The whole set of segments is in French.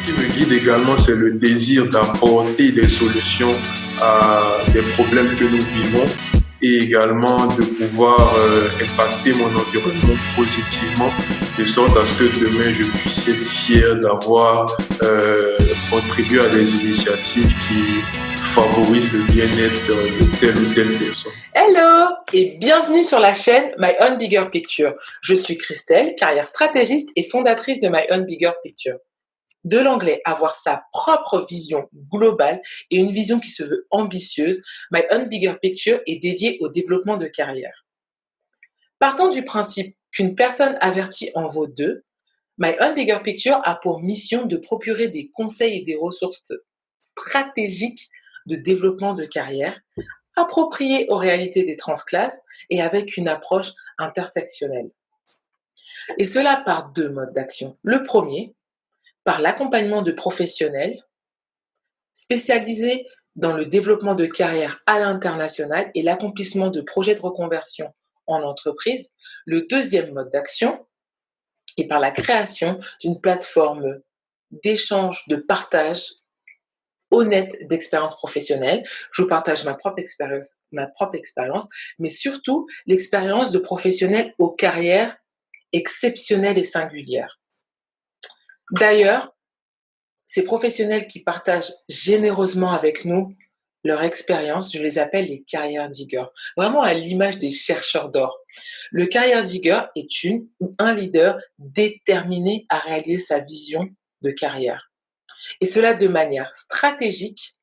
qui me guide également, c'est le désir d'apporter des solutions à des problèmes que nous vivons et également de pouvoir impacter mon environnement positivement de sorte à ce que demain je puisse être fier d'avoir contribué à des initiatives qui favorisent le bien-être de telle ou telle personne. Hello et bienvenue sur la chaîne My Own Bigger Picture. Je suis Christelle, carrière stratégiste et fondatrice de My Own Bigger Picture. De l'anglais, avoir sa propre vision globale et une vision qui se veut ambitieuse, My Own Bigger Picture est dédiée au développement de carrière. Partant du principe qu'une personne avertie en vaut deux, My Own Bigger Picture a pour mission de procurer des conseils et des ressources stratégiques de développement de carrière appropriés aux réalités des transclasses et avec une approche intersectionnelle. Et cela par deux modes d'action. Le premier, par l'accompagnement de professionnels spécialisés dans le développement de carrière à l'international et l'accomplissement de projets de reconversion en entreprise. Le deuxième mode d'action est par la création d'une plateforme d'échange, de partage honnête d'expérience professionnelle. Je vous partage ma propre expérience, mais surtout l'expérience de professionnels aux carrières exceptionnelles et singulières. D'ailleurs, ces professionnels qui partagent généreusement avec nous leur expérience, je les appelle les carrière diggers, vraiment à l'image des chercheurs d'or. Le carrière digger est une ou un leader déterminé à réaliser sa vision de carrière. Et cela de manière stratégique,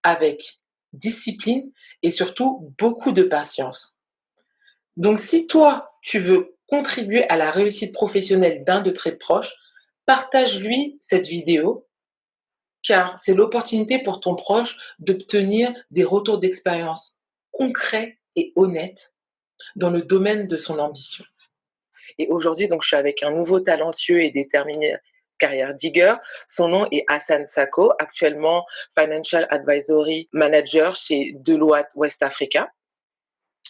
avec discipline et surtout beaucoup de patience. Donc si toi, tu veux contribuer à la réussite professionnelle d'un de tes proches, partage-lui cette vidéo car c'est l'opportunité pour ton proche d'obtenir des retours d'expérience concrets et honnêtes dans le domaine de son ambition. Et aujourd'hui, donc, je suis avec un nouveau talentueux et déterminé carrière digger. Son nom est Hassan Sako, actuellement Financial Advisory Manager chez Deloitte West Africa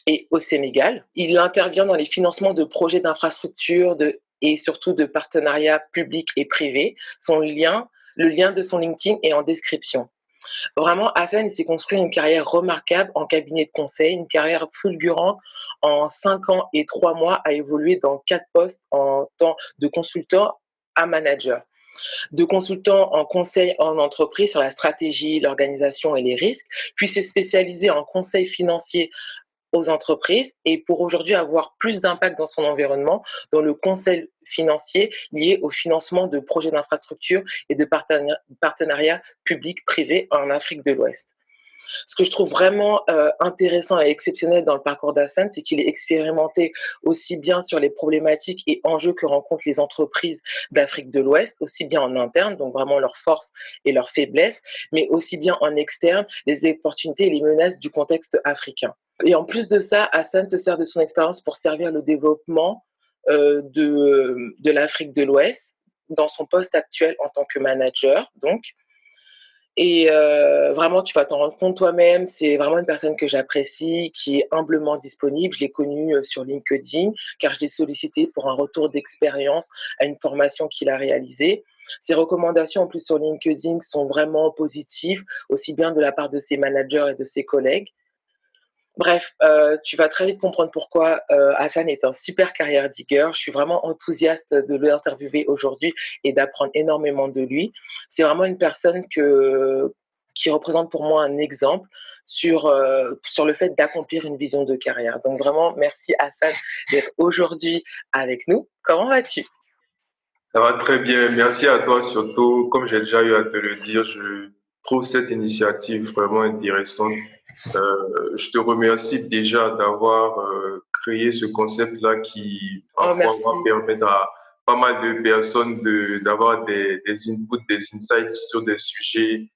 et au Sénégal. Il intervient dans les financements de projets d'infrastructure et surtout de partenariats publics et privés. Le lien de son LinkedIn est en description. Vraiment, Hassan, il s'est construit une carrière remarquable en cabinet de conseil, une carrière fulgurante. En 5 ans et 3 mois, a évolué dans 4 postes en tant de consultant à manager. De consultant en conseil en entreprise sur la stratégie, l'organisation et les risques, puis s'est spécialisé en conseil financier aux entreprises et pour aujourd'hui avoir plus d'impact dans son environnement, dans le conseil financier lié au financement de projets d'infrastructure et de partenariats publics-privés en Afrique de l'Ouest. Ce que je trouve vraiment intéressant et exceptionnel dans le parcours d'Hassan, c'est qu'il est expérimenté aussi bien sur les problématiques et enjeux que rencontrent les entreprises d'Afrique de l'Ouest, aussi bien en interne, donc vraiment leurs forces et leurs faiblesses, mais aussi bien en externe, les opportunités et les menaces du contexte africain. Et en plus de ça, Hassan se sert de son expérience pour servir le développement de l'Afrique de l'Ouest dans son poste actuel en tant que manager, donc. Et vraiment, tu vas t'en rendre compte toi-même, c'est vraiment une personne que j'apprécie, qui est humblement disponible. Je l'ai connue sur LinkedIn, car je l'ai sollicité pour un retour d'expérience à une formation qu'il a réalisée. Ses recommandations en plus sur LinkedIn sont vraiment positives, aussi bien de la part de ses managers et de ses collègues. Bref, tu vas très vite comprendre pourquoi Hassan est un super carrière digger. Je suis vraiment enthousiaste de l'interviewer aujourd'hui et d'apprendre énormément de lui. C'est vraiment une personne qui représente pour moi un exemple sur le fait d'accomplir une vision de carrière. Donc vraiment, merci Hassan d'être aujourd'hui avec nous. Comment vas-tu? Ça va très bien. Merci à toi surtout. Comme j'ai déjà eu à te le dire, je trouve cette initiative vraiment intéressante. Je te remercie déjà d'avoir créé ce concept-là qui Oh, parfois merci. va permettre à pas mal de personnes d'avoir des inputs, des insights sur des sujets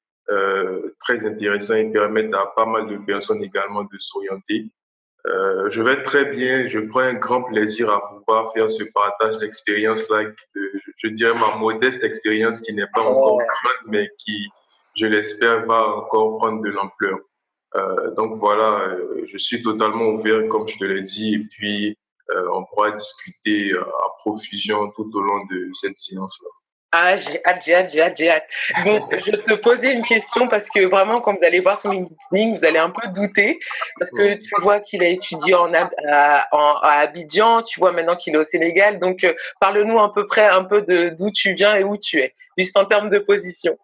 très intéressants et permettre à pas mal de personnes également de s'orienter. Je vais très bien, je prends un grand plaisir à pouvoir faire ce partage d'expérience-là, je dirais ma modeste expérience qui n'est pas encore Oh. grande, mais qui, je l'espère, va encore prendre de l'ampleur. Donc voilà, je suis totalement ouvert, comme je te l'ai dit, et puis on pourra discuter à profusion tout au long de cette séance-là. Ah, j'ai hâte. Donc, je te posais une question parce que vraiment, quand vous allez voir son LinkedIn, vous allez un peu douter parce que tu vois qu'il a étudié à Abidjan, tu vois maintenant qu'il est au Sénégal. Donc, parle-nous à peu près un peu de d'où tu viens et où tu es, juste en termes de position.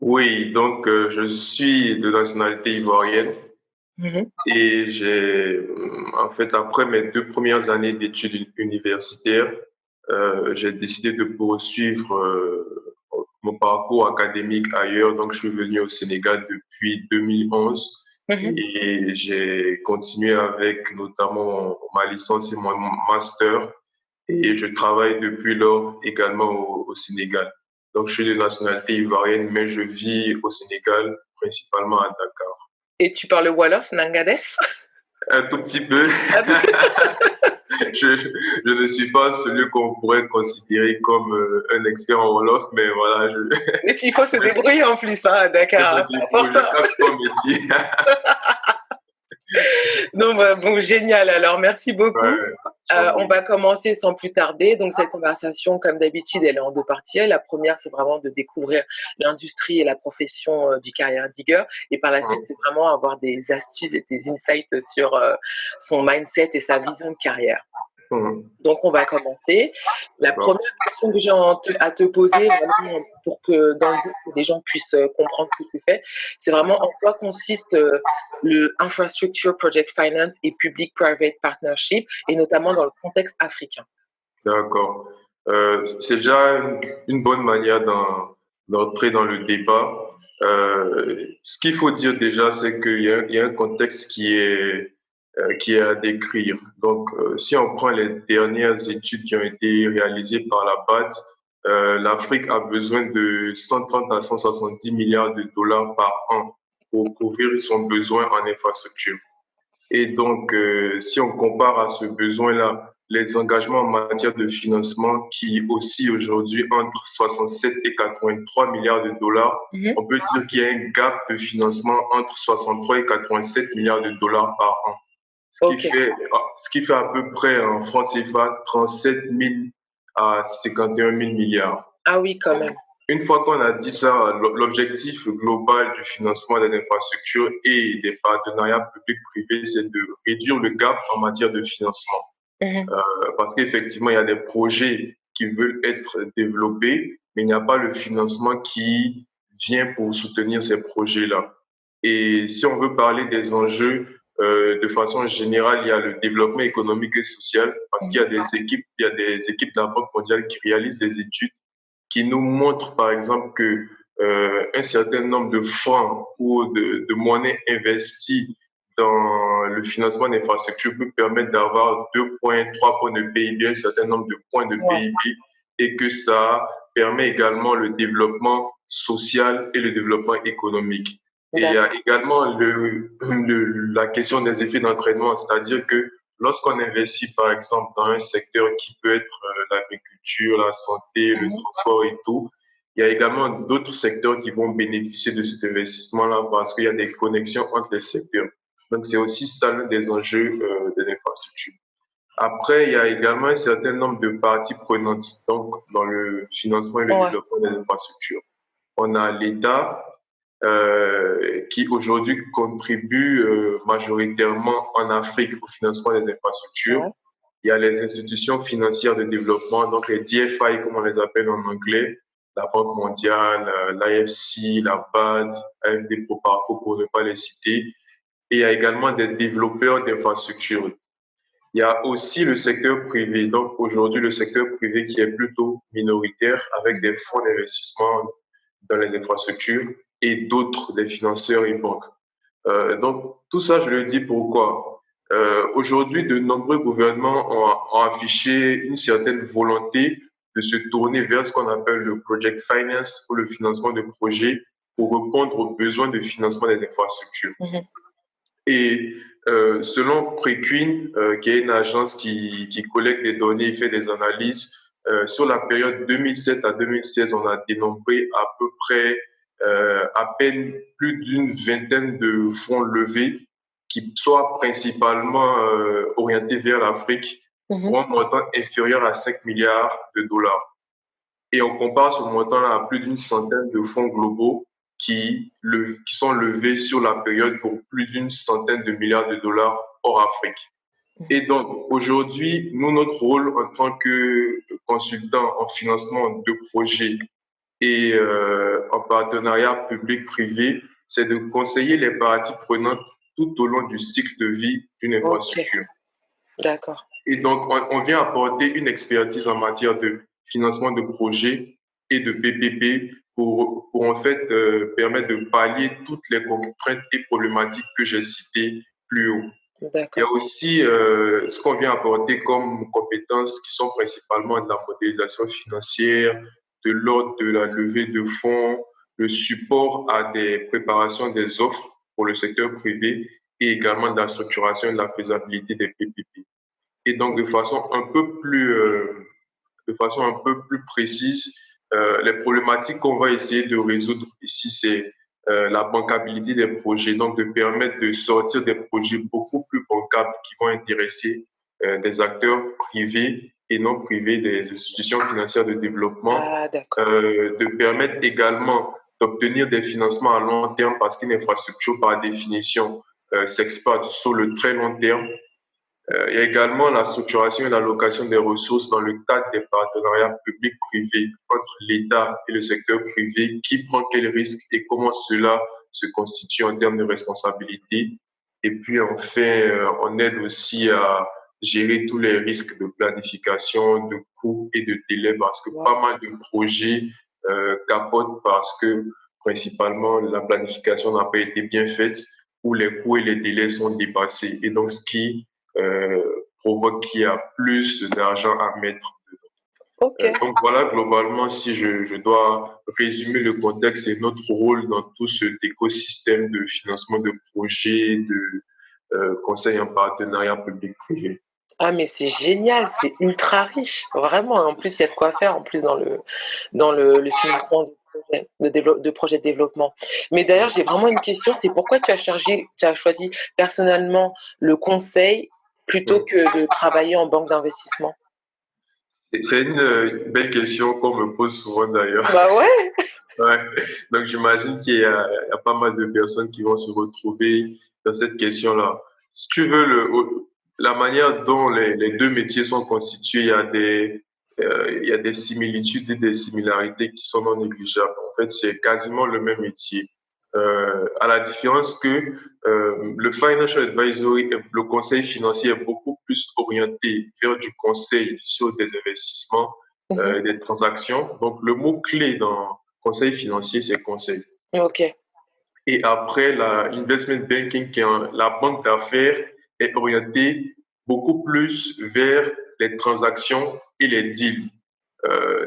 Oui, donc je suis de nationalité ivoirienne Mhm, et en fait, après mes 2 premières années d'études universitaires, j'ai décidé de poursuivre mon parcours académique ailleurs. Donc, je suis venu au Sénégal depuis 2011 mhm. et j'ai continué avec notamment ma licence et mon master. Et je travaille depuis lors également au Sénégal. Donc, je suis de nationalité ivoirienne, mais je vis au Sénégal, principalement à Dakar. Et tu parles Wolof, Nangadef? Un tout petit peu. Je ne suis pas celui qu'on pourrait considérer comme un expert en Wolof, mais voilà, Mais il faut se débrouiller en plus, hein, à je Dakar, me hein, c'est débrouille, je important. tape mon métier. Donc, bah, bon, génial. Alors, merci beaucoup. Ouais, j'en On prie. va commencer sans plus tarder. Donc, cette conversation, comme d'habitude, elle est en deux parties. La première, c'est vraiment de découvrir l'industrie et la profession du carrière digger. Et par la suite, c'est vraiment avoir des astuces et des insights sur son mindset et sa vision de carrière. Mhm. Donc, on va commencer. La D'accord. première question que j'ai à te poser, vraiment pour que dans le but que les gens puissent comprendre ce que tu fais, c'est vraiment en quoi consiste le Infrastructure Project Finance et Public-Private Partnership, et notamment dans le contexte africain. D'accord. C'est déjà une bonne manière d'entrer dans le débat. Ce qu'il faut dire déjà, c'est qu'il y a un contexte qui est à décrire. Donc, si on prend les dernières études qui ont été réalisées par la BAD, l'Afrique a besoin de 130 à 170 milliards de dollars par an pour couvrir son besoin en infrastructure. Et donc, si on compare à ce besoin-là, les engagements en matière de financement qui oscillent aujourd'hui entre 67 et 83 milliards de dollars, Mhm. on peut dire qu'il y a un gap de financement entre 63 et 87 milliards de dollars par an. Ok. Ce qui fait à peu près en francs CFA 37 000 à 51 000 milliards. Ah oui, quand Donc, même. une fois qu'on a dit ça, l'objectif global du financement des infrastructures et des partenariats publics-privés, c'est de réduire le gap en matière de financement. Mhm. Parce qu'effectivement, il y a des projets qui veulent être développés, mais il n'y a pas le financement qui vient pour soutenir ces projets-là. Et si on veut parler des enjeux, de façon générale, il y a le développement économique et social, parce qu'il y a il y a des équipes de la Banque mondiale qui réalisent des études qui nous montre, par exemple, que un certain nombre de francs ou de monnaie investie dans le financement d'infrastructures peut permettre d'avoir 2 points, 3 points de PIB, un certain nombre de points de Ouais, PIB, et que ça permet également le développement social et le développement économique. Et il y a d'accord. également la question des effets d'entraînement, c'est-à-dire que lorsqu'on investit, par exemple, dans un secteur qui peut être l'agriculture, la santé, le Mhm. transport et tout, il y a également d'autres secteurs qui vont bénéficier de cet investissement-là parce qu'il y a des connexions entre les secteurs. Donc, c'est aussi ça l'un des enjeux des infrastructures. Après, il y a également un certain nombre de parties prenantes donc, dans le financement et le Ouais. développement des infrastructures. On a l'État qui aujourd'hui contribue majoritairement en Afrique au financement des infrastructures. Ouais. Il y a les institutions financières de développement, donc les DFI comme on les appelle en anglais, la Banque mondiale, l'AFC, la BAD, AFD Proparco pour ne pas les citer. Et il y a également des développeurs d'infrastructures. Il y a aussi le secteur privé. Donc aujourd'hui, le secteur privé qui est plutôt minoritaire avec des fonds d'investissement dans les infrastructures et d'autres, des financeurs et banques. Donc tout ça, je le dis pourquoi. Aujourd'hui, de nombreux gouvernements ont affiché une certaine volonté de se tourner vers ce qu'on appelle le project finance ou le financement de projets pour répondre aux besoins de financement des infrastructures. Mhm. Et selon Prequin, qui est une agence qui collecte des données et fait des analyses, sur la période 2007 à 2016, on a dénombré à peu près à peine plus d'une vingtaine de fonds levés qui soient principalement orientés vers l'Afrique Mhm. pour un montant inférieur à 5 milliards de dollars. et on compare ce montant-là à plus d'une centaine de fonds globaux qui sont levés sur la période pour plus d'une centaine de milliards de dollars hors Afrique. Et donc, aujourd'hui, nous, notre rôle en tant que consultant en financement de projets et en partenariat public-privé, c'est de conseiller les parties prenantes tout au long du cycle de vie d'une Ok, infrastructure. d'accord. Et donc, on vient apporter une expertise en matière de financement de projets et de PPP pour en fait permettre de pallier toutes les contraintes et problématiques que j'ai citées plus haut. Il y a D'accord. aussi ce qu'on vient apporter comme compétences qui sont principalement de la modélisation financière, de l'ordre de la levée de fonds, le support à des préparations des offres pour le secteur privé et également de la structuration et de la faisabilité des PPP. Et donc de façon un peu plus précise, les problématiques qu'on va essayer de résoudre ici, c'est la bancabilité des projets, donc de permettre de sortir des projets beaucoup plus bancables qui vont intéresser des acteurs privés et non privés, des institutions financières de développement, Ah, d'accord. de permettre également d'obtenir des financements à long terme parce qu'une infrastructure, par définition, s'exploite sur le très long terme. Il y a également la structuration et l'allocation des ressources dans le cadre des partenariats publics-privés entre l'État et le secteur privé, qui prend quels risques et comment cela se constitue en termes de responsabilité. Et puis enfin, on aide aussi à gérer tous les risques de planification, de coûts et de délais parce que Wow. pas mal de projets capotent parce que principalement la planification n'a pas été bien faite ou les coûts et les délais sont dépassés. Et donc, ce qui euh, provoque qu'il y a plus d'argent à mettre. Ok. Donc voilà, globalement, si je dois résumer le contexte et notre rôle dans tout cet écosystème de financement de projets, de conseil en partenariat public-privé. Ah, mais c'est génial, c'est ultra riche, vraiment. En plus, il y a de quoi faire en plus le financement de projets de développement. Mais d'ailleurs, j'ai vraiment une question, c'est pourquoi tu as choisi personnellement le conseil plutôt Mm. que de travailler en banque d'investissement? C'est une belle question qu'on me pose souvent d'ailleurs. Bah ouais, Ouais. Donc j'imagine il y a pas mal de personnes qui vont se retrouver dans cette question-là. Si tu veux, la manière dont les deux métiers sont constitués, il y a des similitudes et des similarités qui sont non négligeables. En fait, c'est quasiment le même métier. À la différence que le financial advisory, le conseil financier est beaucoup plus orienté vers du conseil sur des investissements, mhm, des transactions. Donc le mot-clé dans conseil financier, c'est conseil. ok, Et après, la investment banking, la banque d'affaires, est orientée beaucoup plus vers les transactions et les deals.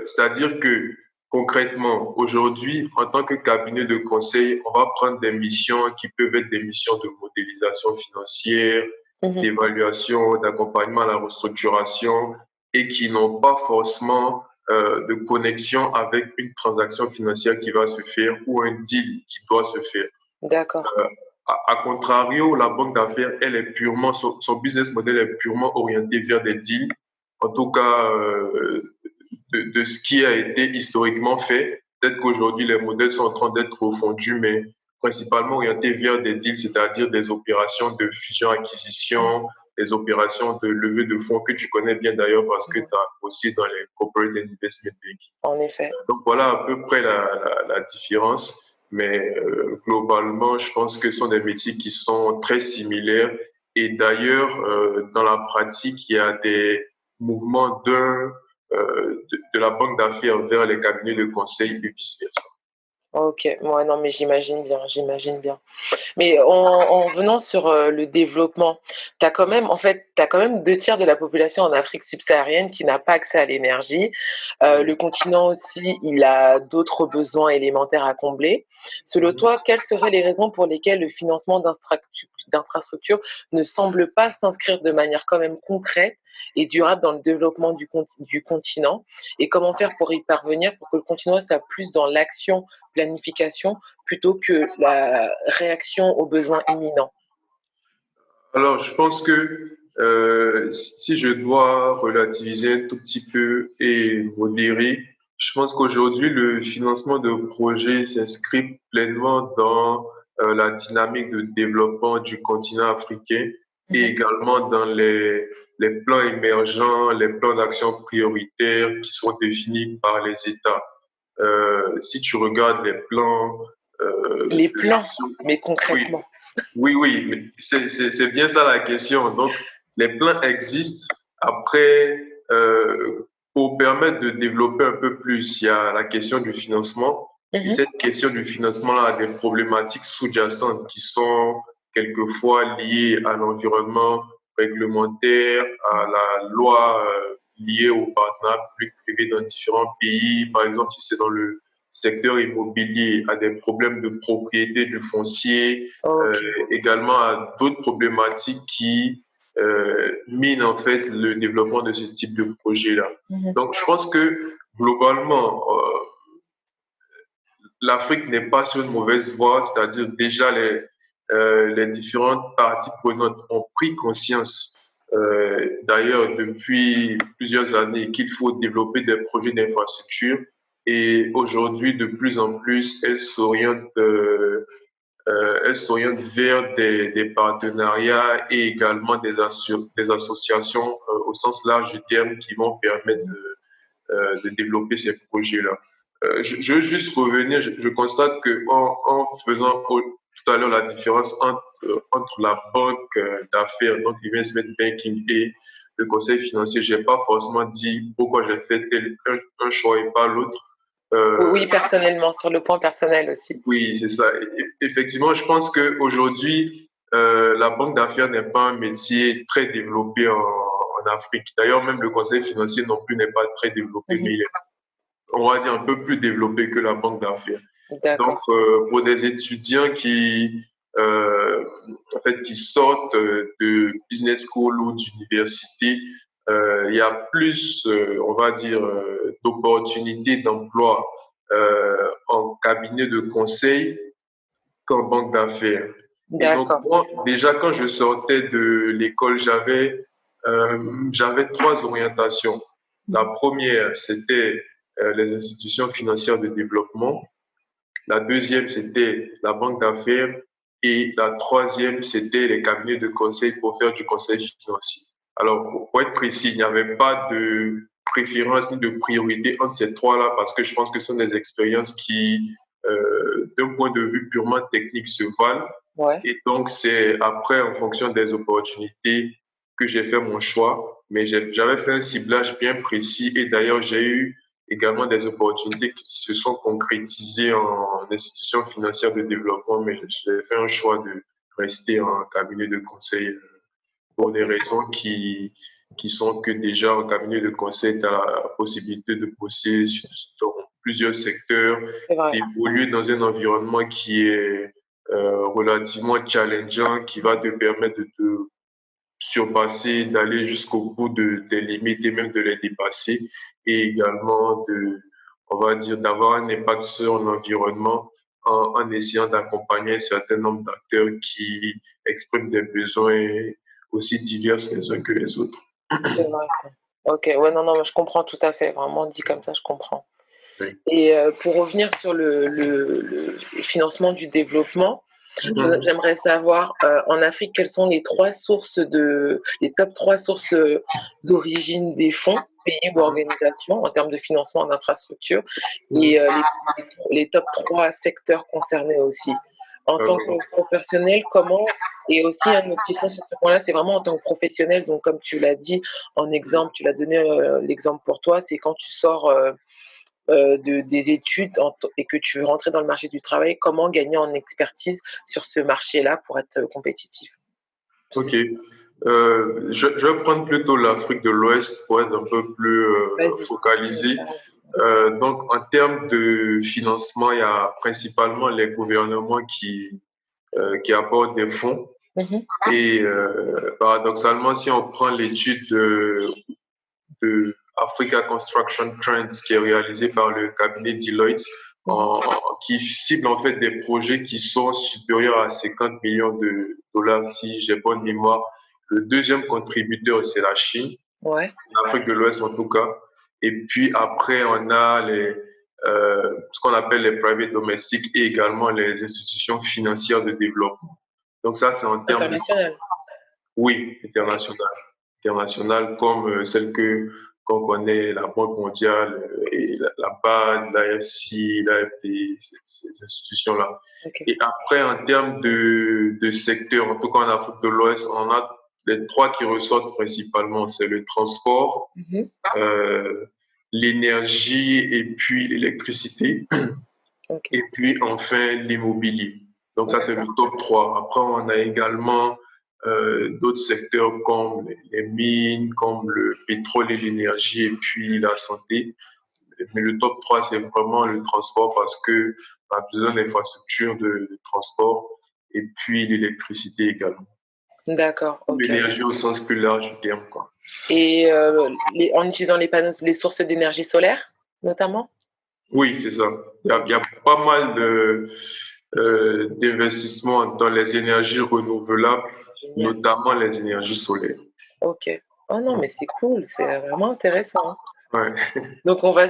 C'est-à-dire que concrètement, aujourd'hui, en tant que cabinet de conseil, on va prendre des missions qui peuvent être des missions de modélisation financière, mhm, d'évaluation, d'accompagnement à la restructuration et qui n'ont pas forcément de connexion avec une transaction financière qui va se faire ou un deal qui doit se faire. d'accord, À contrario, la banque d'affaires, elle est purement, son business model est purement orienté vers des deals. En tout cas, de ce qui a été historiquement fait. Peut-être qu'aujourd'hui, les modèles sont en train d'être refondus, mais principalement orientés vers des deals, c'est-à-dire des opérations de fusion-acquisition, des opérations de levée de fonds que tu connais bien d'ailleurs parce que tu mhm, as aussi dans les corporate investment banking. en effet. Donc voilà à peu près la différence. Mais globalement, je pense que ce sont des métiers qui sont très similaires. Et d'ailleurs, dans la pratique, il y a des mouvements de la banque d'affaires vers les cabinets de conseil et vice-versa. Ok, ouais, non, mais j'imagine bien, j'imagine bien. Mais en venant sur le développement, t'as quand même 2 tiers de la population en Afrique subsaharienne qui n'a pas accès à l'énergie. Le continent aussi, il a d'autres besoins élémentaires à combler. Selon toi, quelles seraient les raisons pour lesquelles le financement d'infrastructures ne semble pas s'inscrire de manière quand même concrète et durable dans le développement du continent? Et comment faire pour y parvenir, pour que le continent soit plus dans l'action, planification, plutôt que la réaction aux besoins imminents? Alors, je pense que si je dois relativiser un tout petit peu et modérer, Je pense qu'aujourd'hui, le financement de projets s'inscrit pleinement dans la dynamique de développement du continent africain et Mhm. également dans les plans émergents, les plans d'action prioritaires qui sont définis par les États. Si tu regardes les plans Les de plans, l'action, mais oui, concrètement. oui, mais c'est bien ça la question. Donc, les plans existent. Après, pour permettre de développer un peu plus, il y a la question du financement. Et Mhm. cette question du financement a des problématiques sous-jacentes qui sont quelquefois liées à l'environnement réglementaire, à la loi liée au partenariat public-privé dans différents pays. Par exemple, si c'est dans le secteur immobilier, à des problèmes de propriété du foncier, euh, Ok. également à d'autres problématiques qui minent en fait le développement de ce type de projet-là. Mhm. Donc, je pense que globalement, l'Afrique n'est pas sur une mauvaise voie, c'est-à-dire déjà les différentes parties prenantes ont pris conscience, d'ailleurs depuis plusieurs années, qu'il faut développer des projets d'infrastructure et aujourd'hui, de plus en plus, elles s'orientent vers des partenariats et également des associations au sens large du terme qui vont permettre de développer ces projets-là. Je veux juste revenir, je constate que en faisant tout à l'heure la différence entre la banque d'affaires, donc investment banking et le conseil financier, j'ai pas forcément dit pourquoi j'ai fait un choix et pas l'autre. Oui, Euh, personnellement, sur le point personnel aussi. oui, c'est ça. Effectivement, je pense qu'aujourd'hui, la banque d'affaires n'est pas un métier très développé en Afrique. D'ailleurs, même le conseil financier non plus n'est pas très développé, mais Mhm. il est, on va dire, un peu plus développé que la banque d'affaires. Donc, D'accord. pour des étudiants euh, en fait, qui sortent de business school ou d'université, il y a plus, on va dire, d'opportunités d'emploi en cabinet de conseil qu'en banque d'affaires. Et donc, D'accord. moi, déjà, quand je sortais de l'école, j'avais trois orientations. La Mhm. première, c'était les institutions financières de développement. La deuxième, c'était la banque d'affaires. Et la troisième, c'était les cabinets de conseil pour faire du conseil financier. Alors, pour être précis, il n'y avait pas de préférence ni de priorité entre ces trois-là parce que je pense que ce sont des expériences qui, d'un point de vue purement technique, se valent. Ouais. Et donc, c'est après, en fonction des opportunités, que j'ai fait mon choix. Mais j'avais fait un ciblage bien précis et d'ailleurs, j'ai eu également des opportunités qui se sont concrétisées en institutions financières de développement, mais j'ai fait un choix de rester en cabinet de conseil pour des raisons qui sont que déjà en cabinet de conseil, tu as la possibilité de bosser sur plusieurs secteurs, C'est vrai. d'évoluer dans un environnement qui est relativement challengeant, qui va te permettre de te surpasser, d'aller jusqu'au bout de tes limites et même de les dépasser, et également on va dire, d'avoir un impact sur l'environnement en essayant d'accompagner un certain nombre d'acteurs qui expriment des besoins aussi divers les uns que les autres. C'est vrai, ça. Ok, ouais, non, non, mais je comprends tout à fait. Vraiment, dit comme ça, je comprends. Oui. Et pour revenir sur le financement du développement, Mhm. j'aimerais savoir en Afrique quelles sont les top 3 sources d'origine des fonds, pays ou Mhm. organisations en termes de financement en infrastructure et Mhm. les top 3 secteurs concernés aussi. En tant que D'accord. professionnel, comment et aussi une autre question sur ce point-là, c'est vraiment en tant que professionnel, donc comme tu l'as dit en exemple, tu l'as donné l'exemple pour toi, c'est quand tu sors des études et que tu veux rentrer dans le marché du travail, comment gagner en expertise sur ce marché-là pour être compétitif. Ok. Je vais prendre plutôt l'Afrique de l'Ouest pour être un peu plus Vas-y. focalisé. Donc, en termes de financement, il y a principalement les gouvernements qui apportent des fonds. Mhm. Et paradoxalement, si on prend l'étude de Africa Construction Trends qui est réalisée par le cabinet Deloitte, Mhm. qui cible en fait des projets qui sont supérieurs à 50 millions de dollars, si j'ai bonne mémoire. Le deuxième contributeur, c'est la Chine, Ouais. l'Afrique de l'Ouest en tout cas. Et puis après, on a ce qu'on appelle les private domestiques et également les institutions financières de développement. Donc ça, c'est en termes de, International. oui, Ok. internationales comme celles qu'on connaît, la Banque mondiale et la BAD, l'AFC, l'AFD, ces institutions-là. Ok. Et après, en termes de secteur, en tout cas en Afrique de l'Ouest, on a les trois qui ressortent principalement, c'est le transport, Mhm. euh, l'énergie et puis l'électricité, Ok. et puis enfin l'immobilier. Donc ça, c'est le D'accord. top 3. Après, on a également d'autres secteurs comme les mines, comme le pétrole et l'énergie, et puis la santé. Mais le top 3, c'est vraiment le transport parce que on a besoin d'infrastructures de transport et puis l'électricité également. D'accord. Ok. L'énergie au sens plus large du terme, quoi. Et en utilisant les panneaux, les sources d'énergie solaire, notamment? Oui, c'est ça. Il y Ok. a pas mal d'investissements dans les énergies renouvelables, Génial. notamment les énergies solaires. Ok. Oh non, mais c'est cool, c'est vraiment intéressant. Ouais. Donc on va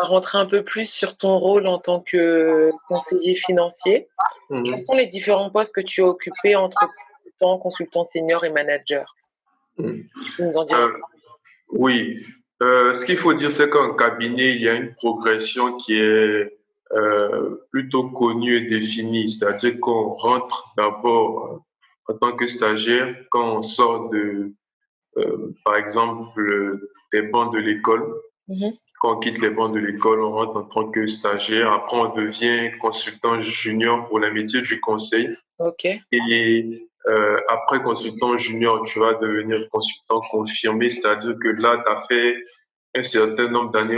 rentrer un peu plus sur ton rôle en tant que conseiller financier. Quels Mhm. sont les différents postes que tu as occupés entre consultant senior et manager? Mhm. Tu peux nous en dire un Euh, peu plus? oui. Ce qu'il faut dire, c'est qu'en cabinet, il y a une progression qui est plutôt connue et définie. C'est-à-dire qu'on rentre d'abord en tant que stagiaire quand on sort par exemple, des bancs de l'école. Mhm. Quand on quitte les bancs de l'école, on rentre en tant que stagiaire. Après, on devient consultant junior pour les métiers du conseil. Ok, Et après consultant junior, tu vas devenir consultant confirmé, c'est-à-dire que là, tu as fait un certain nombre d'années,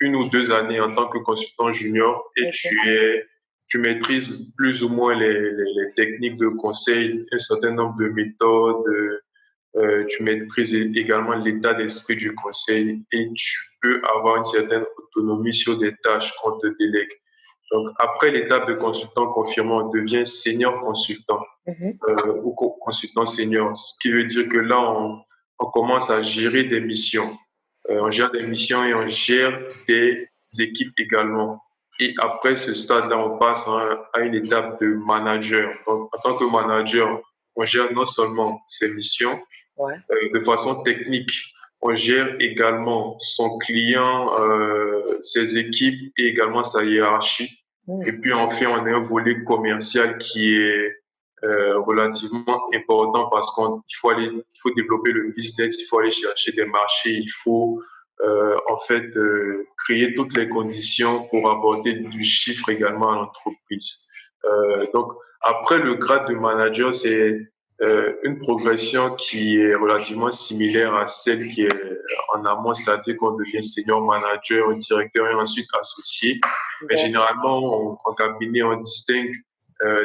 une ou deux années en tant que consultant junior et ok, tu maîtrises plus ou moins les techniques de conseil, un certain nombre de méthodes, tu maîtrises également l'état d'esprit du conseil et tu peux avoir une certaine autonomie sur des tâches qu'on te délègue. Donc, après l'étape de consultant confirmé, on devient senior consultant mhm, ou consultant senior, ce qui veut dire que là, on commence à gérer des missions. On gère des missions et on gère des équipes également. Et après ce stade-là, on passe à une étape de manager. Donc, en tant que manager, on gère non seulement ses missions, ouais, de façon technique. On gère également son client, ses équipes et également sa hiérarchie. Et mm, puis enfin, on a un volet commercial qui est relativement important parce il faut développer le business, il faut aller chercher des marchés, il faut en fait créer toutes les conditions pour apporter du chiffre également à l'entreprise. Donc après le grade de manager, c'est une progression qui est relativement similaire à celle qui est en amont, c'est-à-dire qu'on devient senior manager, directeur et ensuite associé. Mais d'accord, généralement, en cabinet, on distingue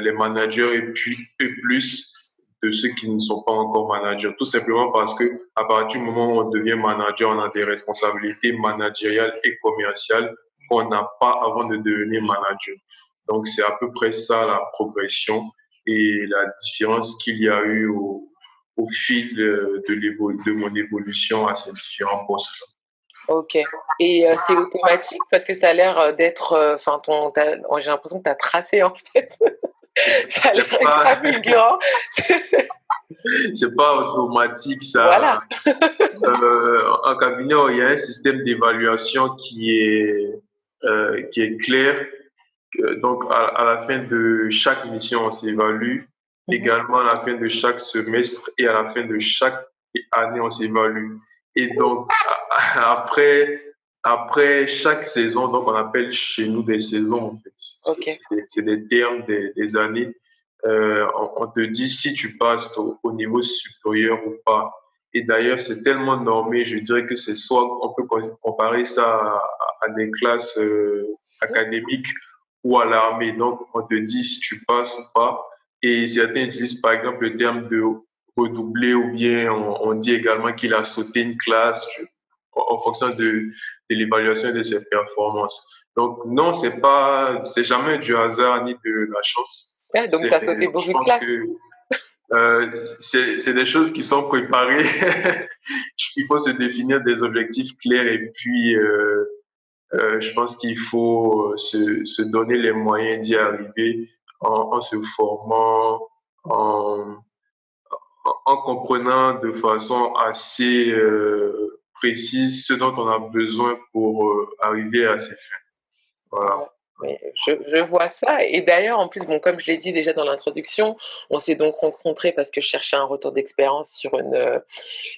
les managers et puis eux plus de ceux qui ne sont pas encore managers. Tout simplement parce que à partir du moment où on devient manager, on a des responsabilités managériales et commerciales qu'on n'a pas avant de devenir manager. Donc, c'est à peu près ça la progression et la différence qu'il y a eu au fil de mon évolution à ces différents postes. ok. Et c'est automatique parce que ça a l'air d'être, enfin, j'ai l'impression que tu as tracé en fait. Ça a l'air C'est extra pas, fulgurant. c'est pas automatique, ça. Voilà. En cabinet, il y a un système d'évaluation qui est clair. Donc, à la fin de chaque mission, on s'évalue. Mhm, Également, à la fin de chaque semestre et à la fin de chaque année, on s'évalue. Et donc, après chaque saison, donc on appelle chez nous des saisons, en fait. ok. C'est des termes des années. On te dit si tu passes au niveau supérieur ou pas. Et d'ailleurs, c'est tellement normé, je dirais que c'est soit on peut comparer ça à des classes académiques ou à l'armée. Donc, on te dit si tu passes ou pas. Et certains utilisent par exemple le terme de redoubler ou bien on dit également qu'il a sauté une classe en fonction de l'évaluation de ses performances. Donc, non, c'est jamais du hasard ni de la chance. Ah, donc tu as sauté Je beaucoup de pense classes. que c'est des choses qui sont préparées il faut se définir des objectifs clairs et puis je pense qu'il faut se donner les moyens d'y arriver en se formant, en, en comprenant de façon assez précise ce dont on a besoin pour arriver à ces fins. Voilà. Ouais, mais je vois ça et d'ailleurs, en plus, bon, comme je l'ai dit déjà dans l'introduction, on s'est donc rencontrés parce que je cherchais un retour d'expérience sur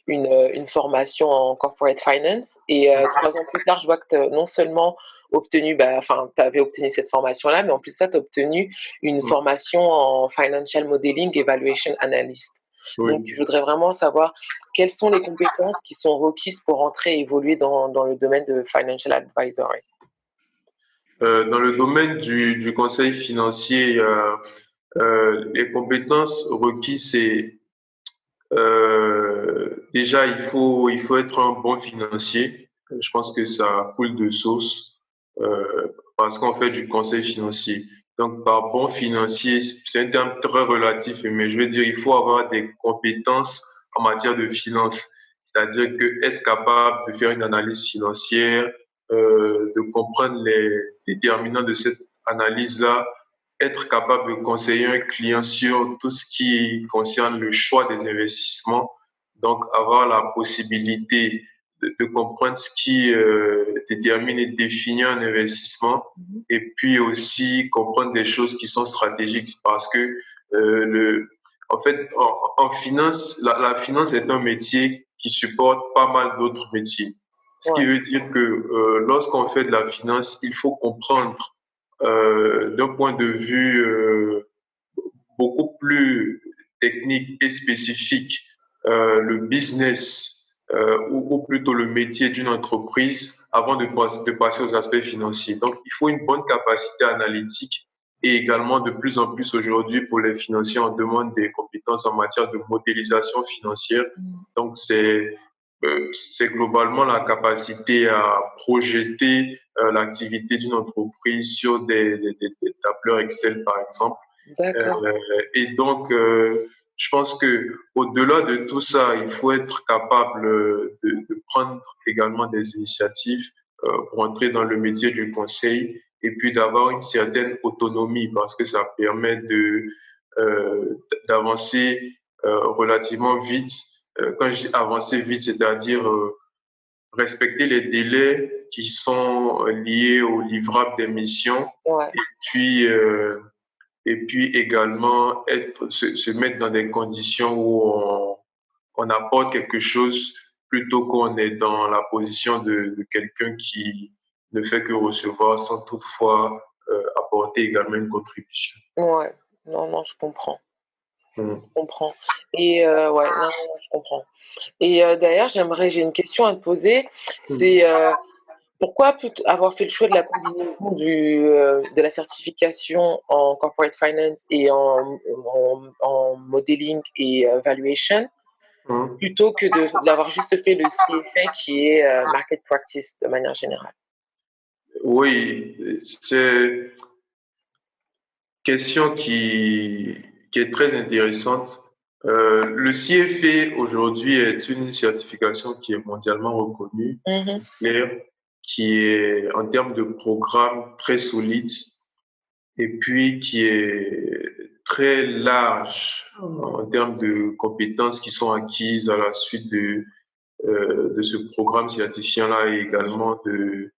une formation en corporate finance et 3 ans plus tard, je vois que tu non seulement obtenu, bah, enfin, tu avais obtenu cette formation-là, mais en plus de ça, tu as obtenu une Mm. formation en financial modeling evaluation analyst. Donc, Oui. je voudrais vraiment savoir quelles sont les compétences qui sont requises pour entrer et évoluer dans le domaine de financial advisory. Dans le domaine du conseil financier, les compétences requises, c'est déjà il faut être un bon financier. Je pense que ça coule de source parce qu'on fait du conseil financier. Donc par bon financier, c'est un terme très relatif, mais je veux dire il faut avoir des compétences en matière de finance, c'est-à-dire que être capable de faire une analyse financière, de comprendre les déterminants de cette analyse-là, être capable de conseiller un client sur tout ce qui concerne le choix des investissements, donc avoir la possibilité de comprendre ce qui détermine et définit un investissement, Mhm. et puis aussi comprendre des choses qui sont stratégiques parce que en fait, en finance, la finance est un métier qui supporte pas mal d'autres métiers. Ce qui Ouais, veut dire que lorsqu'on fait de la finance, il faut comprendre d'un point de vue beaucoup plus technique et spécifique le business ou plutôt le métier d'une entreprise avant de passer aux aspects financiers. Donc, il faut une bonne capacité analytique et également de plus en plus aujourd'hui pour les financiers, on demande des compétences en matière de modélisation financière. mhm. Donc, c'est globalement la capacité à projeter l'activité d'une entreprise sur des tableurs Excel, par exemple. D'accord. Euh, et donc, je pense que au-delà de tout ça, il faut être capable de prendre également des initiatives pour entrer dans le métier du conseil et puis d'avoir une certaine autonomie parce que ça permet d'avancer relativement vite. Quand je dis avancer vite, c'est-à-dire respecter les délais qui sont liés au livrable des missions Ouais. et puis et puis également se mettre dans des conditions où on apporte quelque chose plutôt qu'on est dans la position de quelqu'un qui ne fait que recevoir sans toutefois apporter également une contribution. Ouais. Non, non, je comprends, Mm. je comprends et ouais, non, non, non, je comprends et d'ailleurs, j'ai une question à te poser, Mm. c'est, pourquoi avoir fait le choix de la combinaison de la certification en corporate finance et en modeling et valuation, Mm. plutôt que d'avoir juste fait le CFA qui est, market practice de manière générale? Oui, c'est question qui est très intéressante. Le CFA aujourd'hui est une certification qui est mondialement reconnue, qui Mmh. est claire, qui est en termes de programme très solide et puis qui est très large en termes de compétences qui sont acquises à la suite de ce programme certifiant-là et également de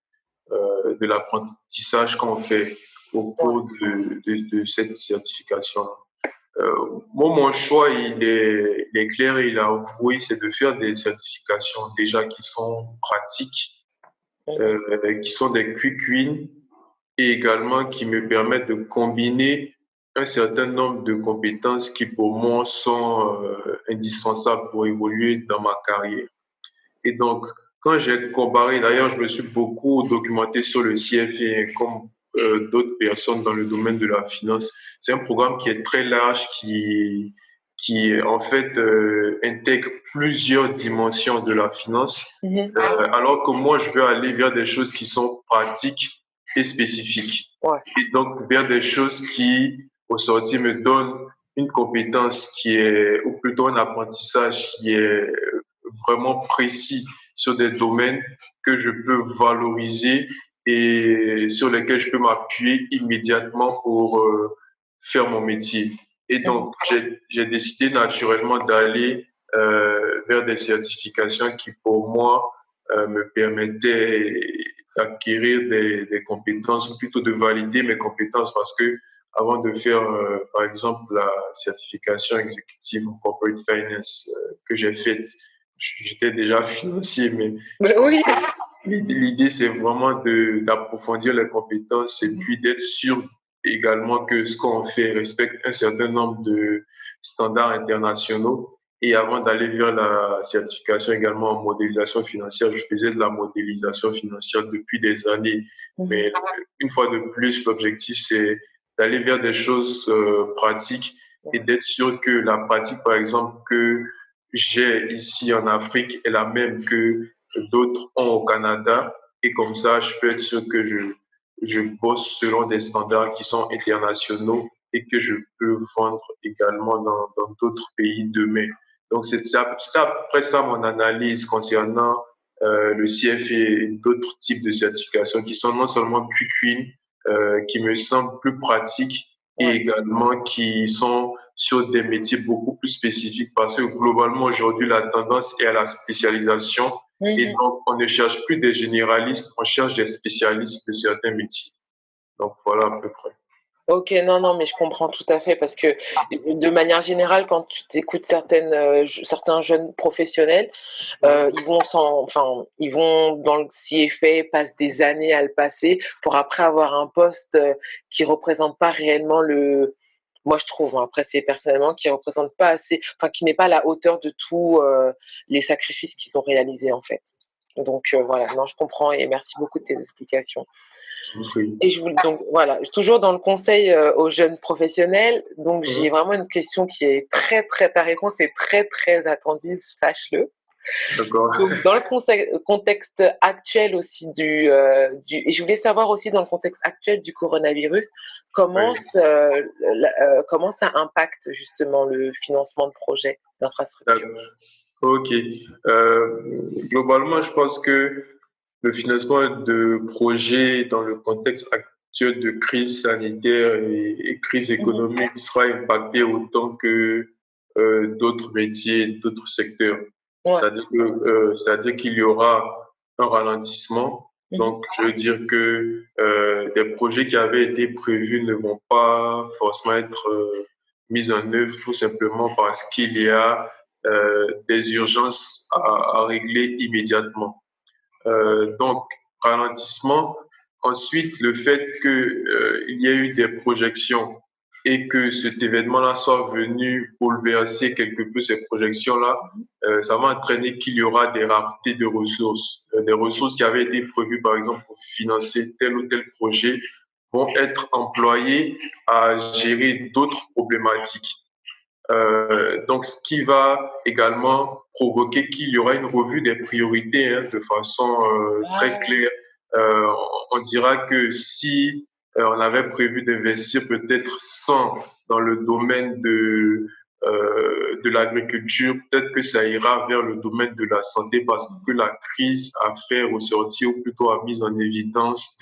l'apprentissage qu'on fait au Ouais, cours de cette certification. Moi, mon choix, il est clair et il est avoué, c'est de faire des certifications déjà qui sont pratiques, mmh, qui sont des quick wins et également qui me permettent de combiner un certain nombre de compétences qui pour moi sont indispensables pour évoluer dans ma carrière. Et donc, quand j'ai comparé, d'ailleurs, je me suis beaucoup documenté sur le CFA comme d'autres personnes dans le domaine de la finance. C'est un programme qui est très large, qui en fait intègre plusieurs dimensions de la finance, mmh. alors que moi, je veux aller vers des choses qui sont pratiques et spécifiques. Ouais, Et donc, vers des choses qui, au sortir, me donnent une compétence qui est, ou plutôt un apprentissage qui est vraiment précis sur des domaines que je peux valoriser et sur lesquels je peux m'appuyer immédiatement pour faire mon métier. Et Mhm. donc, j'ai décidé naturellement d'aller vers des certifications qui, pour moi, me permettaient d'acquérir des compétences, ou plutôt de valider mes compétences, parce que avant de faire, par exemple, la certification exécutive en corporate finance que j'ai faite, j'étais déjà financier, mais je Mais pense oui. que l'idée, c'est vraiment d'approfondir les compétences et puis d'être sûr également que ce qu'on fait respecte un certain nombre de standards internationaux. Et avant d'aller vers la certification également en modélisation financière, je faisais de la modélisation financière depuis des années. Mhm. Mais une fois de plus, l'objectif, c'est d'aller vers des choses pratiques et Ouais. d'être sûr que la pratique, par exemple, que j'ai ici en Afrique est la même que d'autres ont au Canada. Et comme ça, je peux être sûr que je bosse selon des standards qui sont internationaux et que je peux vendre également dans d'autres pays demain. Donc, c'est après ça mon analyse concernant le CFA et d'autres types de certifications qui sont non seulement quick win, qui me semblent plus pratiques et Ouais. également qui sont sur des métiers beaucoup plus spécifiques parce que globalement aujourd'hui la tendance est à la spécialisation et Mhm. donc on ne cherche plus des généralistes, on cherche des spécialistes de certains métiers. Donc voilà à peu près. Ok, non, non, mais je comprends tout à fait parce que de manière générale, quand tu écoutes certains jeunes professionnels, Ouais. ils vont dans le CFA, passent des années à le passer pour après avoir un poste qui représente pas réellement moi je trouve, hein, après c'est personnellement, qui représente pas assez, enfin qui n'est pas à la hauteur de tous les sacrifices qu'ils ont réalisés en fait. Donc voilà, non, je comprends et merci beaucoup de tes explications. Et je voulais donc voilà, toujours dans le conseil aux jeunes professionnels, donc j'ai Mhm. vraiment une question qui est ta réponse est très très attendue, sache-le. D'accord. Donc dans le contexte actuel aussi et je voulais savoir aussi dans le contexte actuel du coronavirus, Oui. comment ça impacte justement le financement de projets d'infrastructure. D'accord. Ok. Globalement, je pense que le financement de projets dans le contexte actuel de crise sanitaire et crise Mhm. économique sera impacté autant que d'autres métiers, d'autres secteurs. Ouais. C'est-à-dire qu'il y aura un ralentissement. Mhm. Donc, je veux dire que des projets qui avaient été prévus ne vont pas forcément être mis en œuvre tout simplement parce qu'il y a des urgences à régler immédiatement. Donc, ralentissement. Ensuite, le fait qu'il y ait eu des projections et que cet événement-là soit venu bouleverser quelque peu ces projections-là, ça va entraîner qu'il y aura des raretés de ressources. Des ressources qui avaient été prévues, par exemple, pour financer tel ou tel projet vont être employées à gérer d'autres problématiques. Donc, ce qui va également provoquer qu'il y aura une revue des priorités hein, de façon très Ah, claire. On dira que si on avait prévu d'investir peut-être 100 dans le domaine de l'agriculture, peut-être que ça ira vers le domaine de la santé parce que la crise a fait ressortir ou plutôt a mis en évidence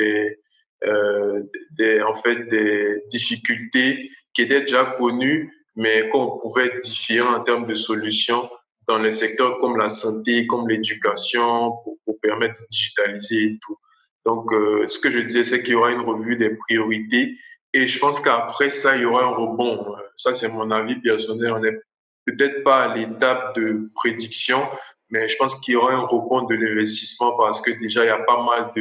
en fait, des difficultés qui étaient déjà connues mais qu'on pouvait être différent en termes de solutions dans les secteurs comme la santé, comme l'éducation, pour permettre de digitaliser et tout. Donc, ce que je disais, c'est qu'il y aura une revue des priorités et je pense qu'après ça, il y aura un rebond. Ça, c'est mon avis personnel. On n'est peut-être pas à l'étape de prédiction, mais je pense qu'il y aura un rebond de l'investissement parce que déjà, il y a pas mal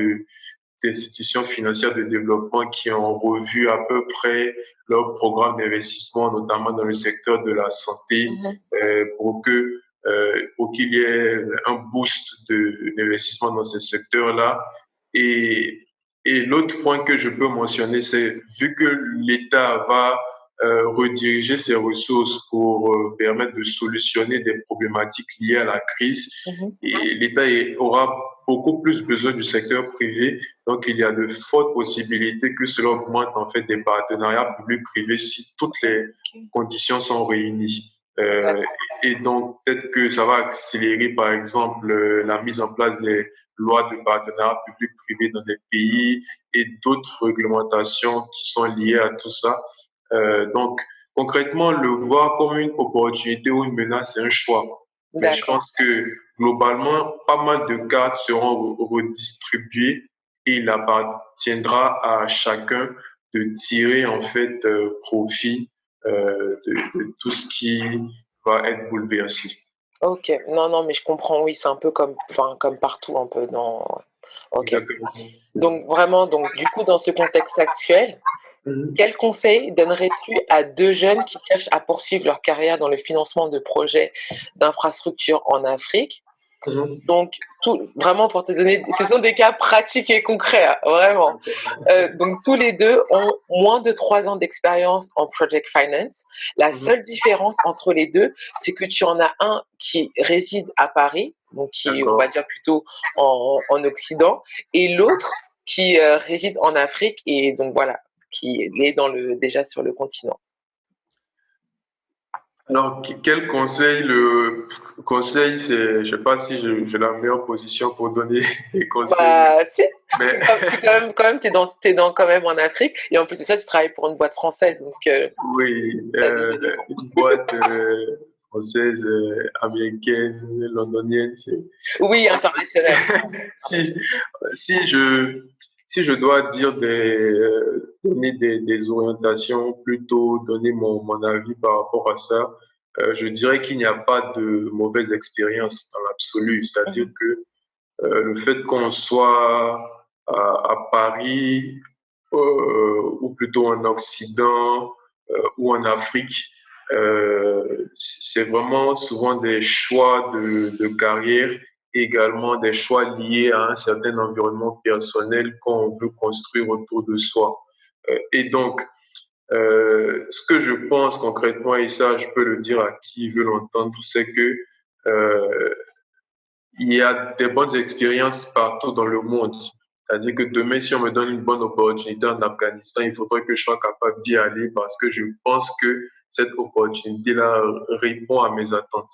d'institutions financières de développement qui ont revu à peu près leur programme d'investissement, notamment dans le secteur de la santé, mhm. pour qu'il y ait un boost d'investissement dans ces secteurs-là. Et, et l'autre point que je peux mentionner, c'est vu que l'État va rediriger ses ressources pour permettre de solutionner des problématiques liées à la crise, Mhm. et l'État aura beaucoup plus besoin du secteur privé. Donc, il y a de fortes possibilités que cela augmente en fait des partenariats publics-privés si toutes les Ok. conditions sont réunies. Euh, et donc, peut-être que ça va accélérer, par exemple, la mise en place des lois de partenariat public-privé dans des pays et d'autres réglementations qui sont liées à tout ça. Donc, concrètement, le voir comme une opportunité ou une menace, c'est un choix. Mais je D'accord. pense que globalement, pas mal de cartes seront redistribuées et il appartiendra à chacun de tirer en fait profit de tout ce qui va être bouleversé. Ok. Non, non, mais je comprends. Oui, c'est un peu comme, enfin, comme partout, un peu dans. Ok. Exactement. C'est ça. Donc vraiment, donc du coup, dans ce contexte actuel, Mhm. quel conseil donnerais-tu à deux jeunes qui cherchent à poursuivre leur carrière dans le financement de projets d'infrastructures en Afrique? Mhm. Donc, tout, vraiment pour te donner, ce sont des cas pratiques et concrets, hein, vraiment. Donc, tous les deux ont moins de 3 ans d'expérience en project finance. La Mhm. seule différence entre les deux, c'est que tu en as un qui réside à Paris, donc qui est, on va D'accord. dire, plutôt en Occident, et l'autre qui réside en Afrique et donc voilà, qui est déjà sur le continent. Alors, quel conseil le conseil, c'est, je sais pas si j'ai la meilleure position pour donner des conseils, Bah, si, mais t'es dans quand même en Afrique, et en plus de ça, tu travailles pour une boîte française, donc oui, t'as des éléments. une boîte française, américaine, londonienne, c'est Oui, international. si si je si je dois dire donner des orientations, plutôt donner mon avis par rapport à ça, je dirais qu'il n'y a pas de mauvaise expérience dans l'absolu. C'est-à-dire Mhm. que le fait qu'on soit à Paris ou plutôt en Occident ou en Afrique, c'est vraiment souvent des choix de carrière, également des choix liés à un certain environnement personnel qu'on veut construire autour de soi. Et donc, ce que je pense concrètement, et ça je peux le dire à qui veut l'entendre, c'est que euh, il y a des bonnes expériences partout dans le monde. C'est-à-dire que demain, si on me donne une bonne opportunité en Afghanistan, il faudrait que je sois capable d'y aller parce que je pense que cette opportunité-là répond à mes attentes.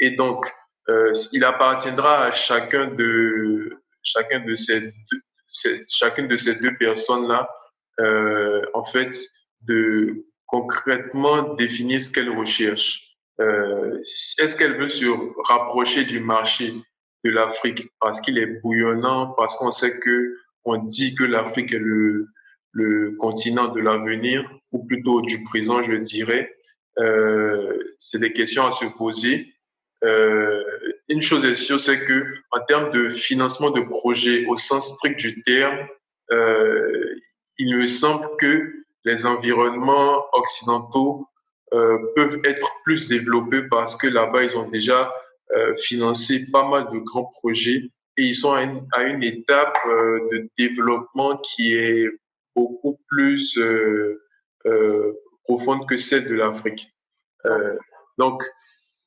Et donc, il appartiendra à chacune de ces deux personnes-là, en fait, de concrètement définir ce qu'elle recherche. Est-ce qu'elle veut se rapprocher du marché de l'Afrique parce qu'il est bouillonnant, parce qu'on sait que on dit que l'Afrique est le continent de l'avenir, ou plutôt du présent, je dirais. C'est des questions à se poser. Euh, une chose est sûre, c'est que en termes de financement de projets au sens strict du terme, euh, il me semble que les environnements occidentaux peuvent être plus développés parce que là-bas, ils ont déjà financé pas mal de grands projets et ils sont à une étape de développement qui est beaucoup plus profonde que celle de l'Afrique. Euh, donc,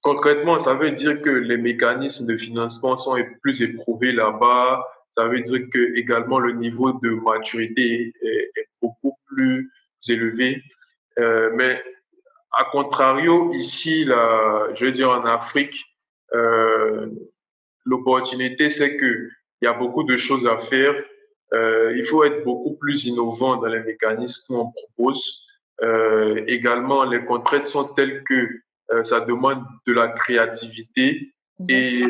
concrètement, ça veut dire que les mécanismes de financement sont plus éprouvés là-bas. Ça veut dire que également le niveau de maturité est beaucoup plus élevé. Mais à contrario, ici, là, je veux dire en Afrique, euh, l'opportunité, c'est que il y a beaucoup de choses à faire. Il faut être beaucoup plus innovant dans les mécanismes qu'on propose. Également, les contraintes sont telles que ça demande de la créativité Mhm. et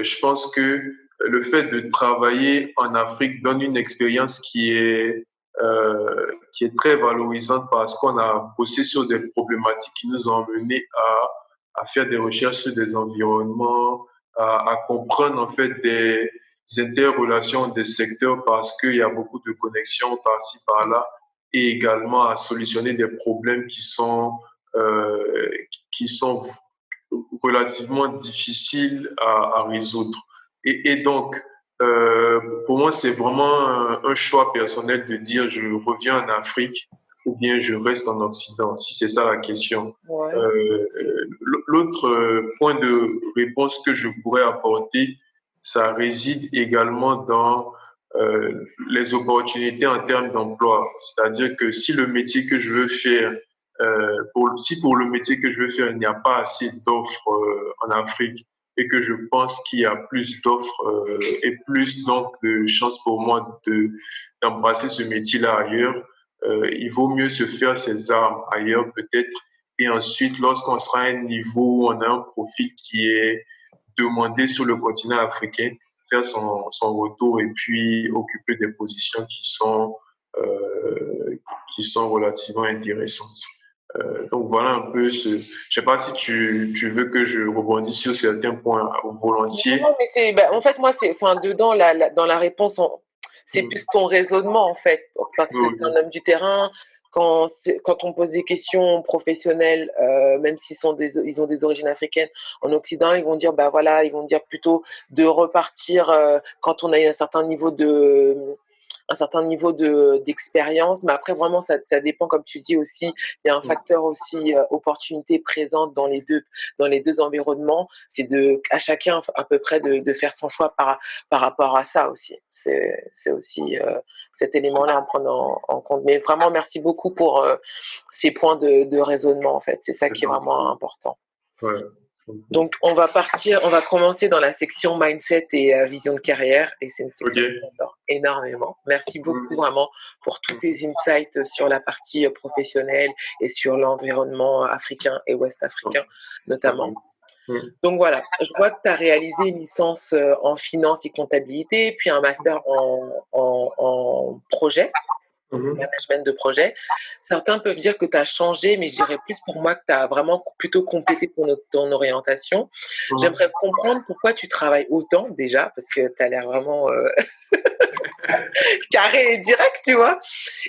je pense que le fait de travailler en Afrique donne une expérience qui est très valorisante parce qu'on a bossé sur des problématiques qui nous ont menés à faire des recherches sur des environnements, à comprendre en fait des interrelations des secteurs parce qu'il y a beaucoup de connexions par-ci, par-là, et également à solutionner des problèmes qui sont relativement difficiles à résoudre. Et donc, pour moi, c'est vraiment un choix personnel de dire je reviens en Afrique ou bien je reste en Occident, si c'est ça la question. Ouais. L'autre point de réponse que je pourrais apporter, ça réside également dans les opportunités en termes d'emploi. C'est-à-dire que si le métier que je veux faire Si pour le métier que je veux faire, il n'y a pas assez d'offres en Afrique et que je pense qu'il y a plus d'offres et plus donc de chances pour moi d'embrasser ce métier-là ailleurs, il vaut mieux se faire ses armes ailleurs peut-être. Et ensuite, lorsqu'on sera à un niveau où on a un profil qui est demandé sur le continent africain, faire son retour et puis occuper des positions qui sont relativement intéressantes. Donc voilà un peu je sais pas si tu veux que je rebondisse sur certains points volontiers. Non, mais en fait, moi, enfin, dedans, dans la réponse, c'est plus ton raisonnement, en fait, parce que c'est un Oui, homme du terrain. Quand on pose des questions professionnelles, même ils ont des origines africaines, en Occident, ils vont dire, bah voilà, ils vont dire plutôt de repartir quand on a un certain niveau d'expérience, mais après vraiment ça dépend, comme tu dis aussi, il y a un facteur aussi opportunité présente dans les deux environnements, c'est à chacun à peu près de faire son choix par rapport à ça aussi. C'est aussi cet élément-là à prendre en compte. Mais vraiment merci beaucoup pour ces points de raisonnement en fait, c'est ça qui est vraiment important. ouais. Donc, on va commencer dans la section mindset et vision de carrière. Et c'est une section que Ok. j'adore énormément. Merci beaucoup Mm. vraiment pour tous tes insights sur la partie professionnelle et sur l'environnement africain et ouest africain notamment. Mm. Donc voilà, je vois que tu as réalisé une licence en finance et comptabilité, puis un master en projet, Mhm. management de projet. Certains peuvent dire que tu as changé, mais je dirais plus pour moi que tu as vraiment plutôt complété ton orientation. Mm. J'aimerais comprendre pourquoi tu travailles autant déjà, parce que tu as l'air vraiment carré et direct, tu vois.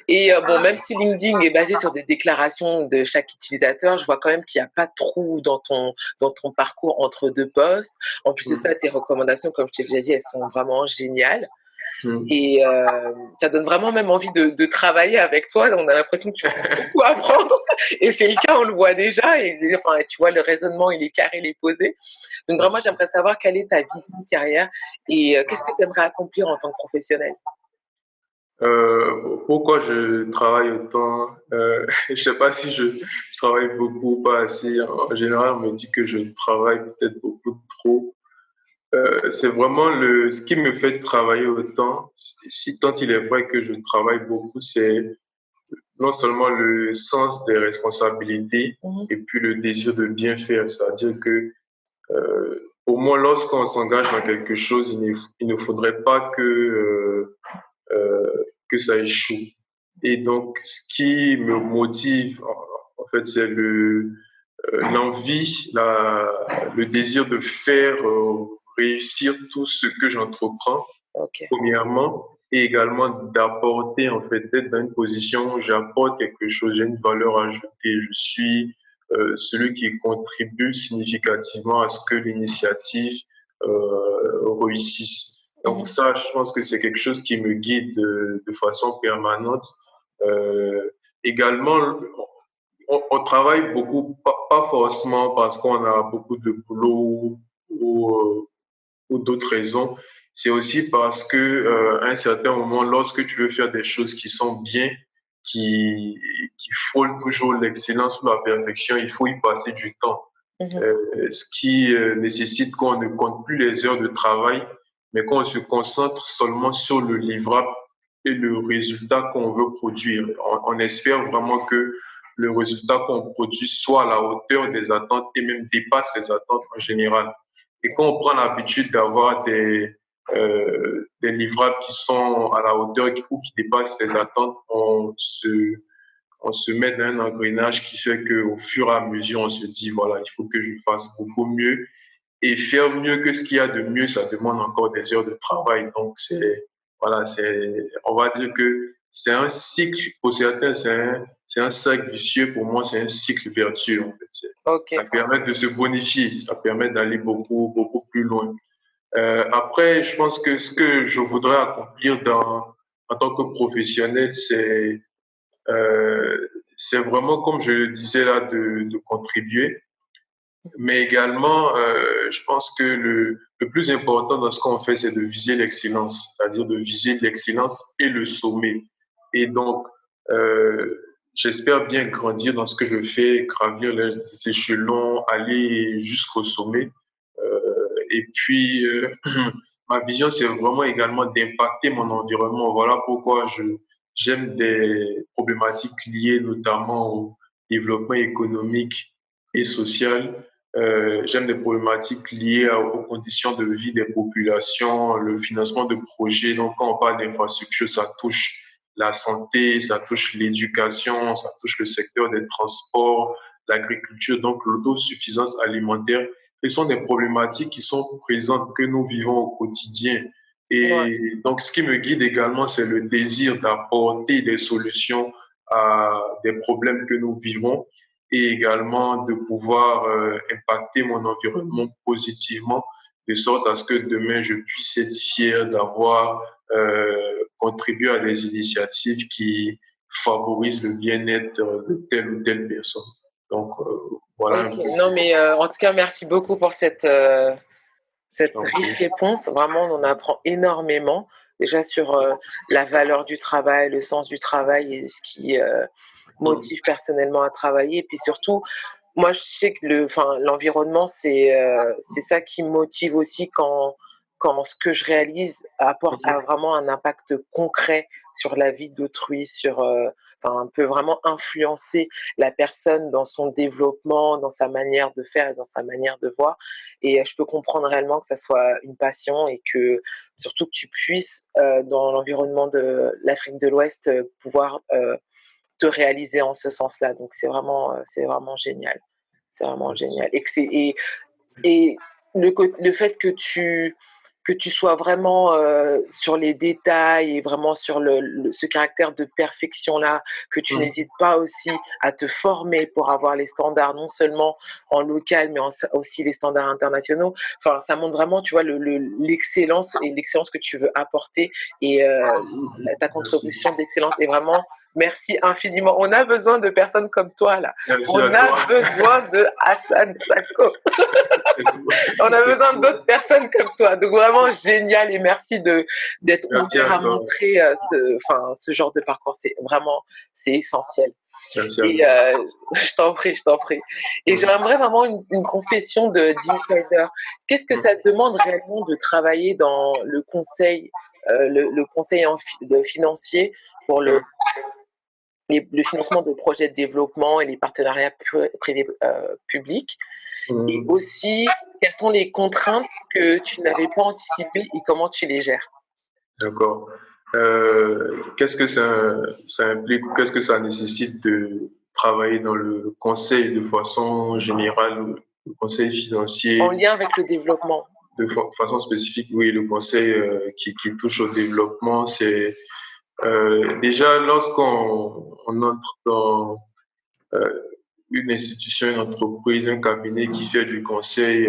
Et bon, même si LinkedIn est basé sur des déclarations de chaque utilisateur, je vois quand même qu'il n'y a pas de trou dans ton parcours entre deux postes. En plus de ça, tes recommandations, comme je t'ai déjà dit, elles sont vraiment géniales. Mm. Et ça donne vraiment même envie de travailler avec toi. On a l'impression que tu as beaucoup à apprendre. Et c'est le cas, on le voit déjà. Et enfin, tu vois, le raisonnement, il est carré, il est posé. Donc vraiment, j'aimerais savoir quelle est ta vision de carrière et qu'est-ce que tu aimerais accomplir en tant que professionnel. Pourquoi je travaille autant? Je sais pas si je travaille beaucoup ou pas assez. En général, on me dit que je travaille peut-être beaucoup trop. C'est vraiment ce qui me fait travailler autant. Si tant il est vrai que je travaille beaucoup, c'est non seulement le sens des responsabilités Mhm, et puis le désir de bien faire. C'est-à-dire que au moins lorsqu'on s'engage dans quelque chose, il ne faudrait pas que ça échoue. Et donc, ce qui me motive, en fait, c'est l'envie, le désir de faire réussir tout ce que j'entreprends, ok. premièrement, et également d'apporter, en fait, d'être dans une position où j'apporte quelque chose, j'ai une valeur ajoutée, je suis celui qui contribue significativement à ce que l'initiative réussisse. Donc Mhm, ça, je pense que c'est quelque chose qui me guide de façon permanente. Également, on travaille beaucoup, pas forcément parce qu'on a beaucoup de boulot ou d'autres raisons. C'est aussi parce que à un certain moment, lorsque tu veux faire des choses qui sont bien, qui, qui frôlent toujours l'excellence ou la perfection, il faut y passer du temps. mhm, Ce qui nécessite qu'on ne compte plus les heures de travail, mais qu'on se concentre seulement sur le livrable et le résultat qu'on veut produire. On espère vraiment que le résultat qu'on produit soit à la hauteur des attentes et même dépasse les attentes en général. Et quand on prend l'habitude d'avoir des livrables qui sont à la hauteur ou qui dépassent les attentes, on se met dans un engrenage qui fait qu'au fur et à mesure, on se dit, voilà, il faut que je fasse beaucoup mieux. Et faire mieux que ce qu'il y a de mieux, ça demande encore des heures de travail. Donc, voilà, on va dire que c'est un cycle, pour certains, c'est un cercle vicieux. Pour moi, c'est un cycle vertueux, en fait. ok. Ça permet de se bonifier, ça permet d'aller beaucoup, beaucoup plus loin. Après, je pense que ce que je voudrais accomplir en tant que professionnel, euh, c'est vraiment, comme je le disais là, de contribuer, mais également, je pense que le plus important dans ce qu'on fait, c'est de viser l'excellence, c'est-à-dire de viser l'excellence et le sommet. Et donc, euh, j'espère bien grandir dans ce que je fais, gravir les échelons, aller jusqu'au sommet. Et puis, ma vision, c'est vraiment également d'impacter mon environnement. Voilà pourquoi j'aime des problématiques liées notamment au développement économique et social. J'aime des problématiques liées aux conditions de vie des populations, le financement de projets. Donc, quand on parle d'infrastructure, ça touche la santé, ça touche l'éducation, ça touche le secteur des transports, l'agriculture, donc l'autosuffisance alimentaire. Ce sont des problématiques qui sont présentes, que nous vivons au quotidien. Ouais. Et donc, ce qui me guide également, c'est le désir d'apporter des solutions à des problèmes que nous vivons et également de pouvoir impacter mon environnement positivement, de sorte à ce que demain, je puisse être fier d'avoir contribué à des initiatives qui favorisent le bien-être de telle ou telle personne. Donc, voilà un Ok, peu. non mais en tout cas, merci beaucoup pour cette Donc, riche réponse. Vraiment, on en apprend énormément. Déjà sur la valeur du travail, le sens du travail et ce qui motive personnellement à travailler. Et puis surtout, moi, je sais que l'environnement, c'est ça qui me motive aussi quand ce que je réalise a vraiment un impact concret sur la vie d'autrui, peut vraiment influencer la personne dans son développement, dans sa manière de faire et dans sa manière de voir. Et je peux comprendre réellement que ça soit une passion et que surtout que tu puisses, dans l'environnement de l'Afrique de l'Ouest, pouvoir te réaliser en ce sens-là. Donc c'est vraiment génial. C'est vraiment génial. Et le fait que tu sois vraiment sur les détails et vraiment sur ce caractère de perfection-là, que tu n'hésites pas aussi à te former pour avoir les standards, non seulement en local, mais aussi les standards internationaux. Enfin, ça montre vraiment, tu vois, l'excellence et l'excellence que tu veux apporter et ta merci. contribution d'excellence est vraiment. Merci infiniment. On a besoin de personnes comme toi, là. Merci à On a toi. besoin de Hassan Sako. C'est tout. On a C'est besoin tout. d'autres personnes comme toi. Donc vraiment génial et merci d'être Merci ouvert à à toi. montrer ce genre de parcours. C'est essentiel. Merci à Et toi. je t'en prie, je t'en prie. Et j'aimerais vraiment une confession d'insider. Qu'est-ce que ça demande réellement de travailler dans le conseil, le conseil financier pour le financement de projets de développement et les partenariats privés publics? Et aussi, quelles sont les contraintes que tu n'avais pas anticipées et comment tu les gères? D'accord. Qu'est-ce que ça implique, qu'est-ce que ça nécessite de travailler dans le conseil de façon générale, le conseil En financier lien avec le développement. de façon spécifique? Oui, le conseil qui touche au développement, c'est déjà lorsqu'on entre dans euh, une institution, une entreprise, un cabinet qui fait du conseil,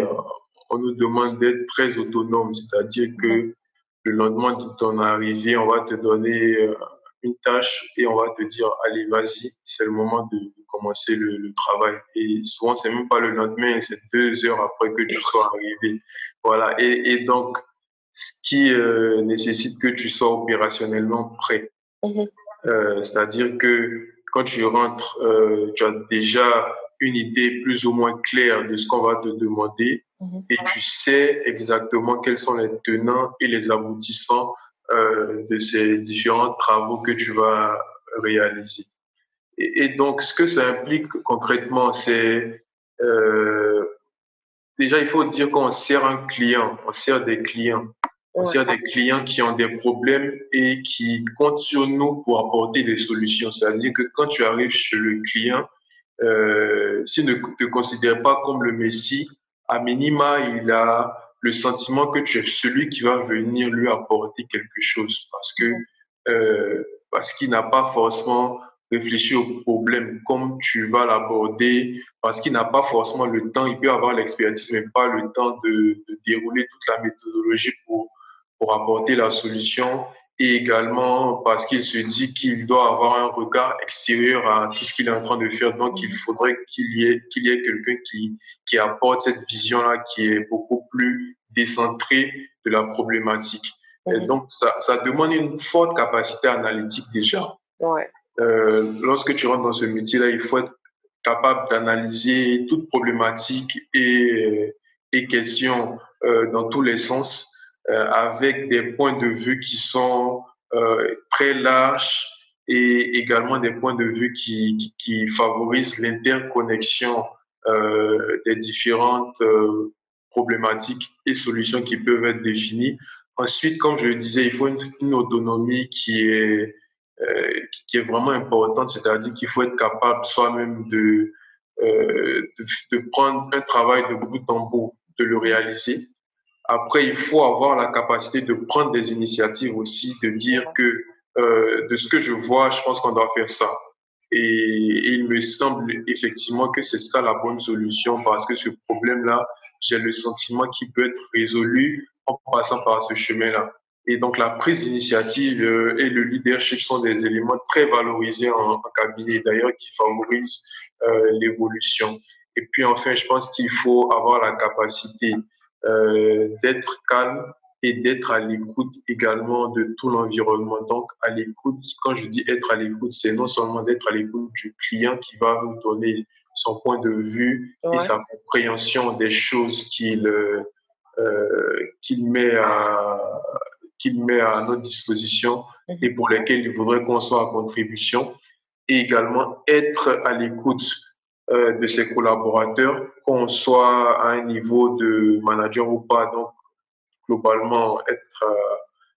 on nous demande d'être très autonome, c'est-à-dire Mhm, que le lendemain de ton arrivée, on va te donner une tâche et on va te dire, allez, vas-y, c'est le moment de commencer le travail. Et souvent, c'est même pas le lendemain, c'est 2 heures après que tu sois arrivé. Voilà. Et donc, ce qui nécessite que tu sois opérationnellement prêt. mhm, C'est-à-dire que quand tu rentres, tu as déjà une idée plus ou moins claire de ce qu'on va te demander mhm. et tu sais exactement quels sont les tenants et les aboutissants de ces différents travaux que tu vas réaliser. Et donc, ce que ça implique concrètement, c'est déjà, il faut dire qu'on sert un client, on sert des clients. On Ouais. sert des clients qui ont des problèmes et qui comptent sur nous pour apporter des solutions. C'est-à-dire que quand tu arrives chez le client, s'il ne te considère pas comme le Messie, à minima, il a le sentiment que tu es celui qui va venir lui apporter quelque chose Mhm, parce qu'il n'a pas forcément réfléchi au problème comme tu vas l'aborder, parce qu'il n'a pas forcément le temps, il peut avoir l'expertise, mais pas le temps de dérouler toute la méthodologie pour apporter la solution et également parce qu'il se dit qu'il doit avoir un regard extérieur à tout ce qu'il est en train de faire. Donc, il mhm, faudrait qu'il y ait quelqu'un qui apporte cette vision-là qui est beaucoup plus décentrée de la problématique. Et mhm. donc, ça demande une forte capacité analytique déjà. Ouais. lorsque tu rentres dans ce métier-là, il faut être capable d'analyser toute problématique et question dans tous les sens, avec des points de vue qui sont très larges et également des points de vue qui favorisent l'interconnexion des différentes problématiques et solutions qui peuvent être définies. Ensuite, comme je le disais, il faut une autonomie qui est vraiment importante, c'est-à-dire qu'il faut être capable soi-même de prendre un travail de bout en bout, de le réaliser. Après, il faut avoir la capacité de prendre des initiatives aussi, de dire que de ce que je vois, je pense qu'on doit faire ça. Et il me semble effectivement que c'est ça la bonne solution parce que ce problème-là, j'ai le sentiment qu'il peut être résolu en passant par ce chemin-là. Et donc la prise d'initiative et le leadership sont des éléments très valorisés en cabinet, d'ailleurs qui favorisent l'évolution. Et puis enfin, je pense qu'il faut avoir la capacité d'être calme et d'être à l'écoute également de tout l'environnement. Donc, à l'écoute, quand je dis être à l'écoute, c'est non seulement d'être à l'écoute du client qui va nous donner son point de vue et Ouais. sa compréhension des choses qu'il met à notre disposition et pour lesquelles il voudrait qu'on soit en contribution, et également être à l'écoute de ses collaborateurs, qu'on soit à un niveau de manager ou pas. Donc, globalement, être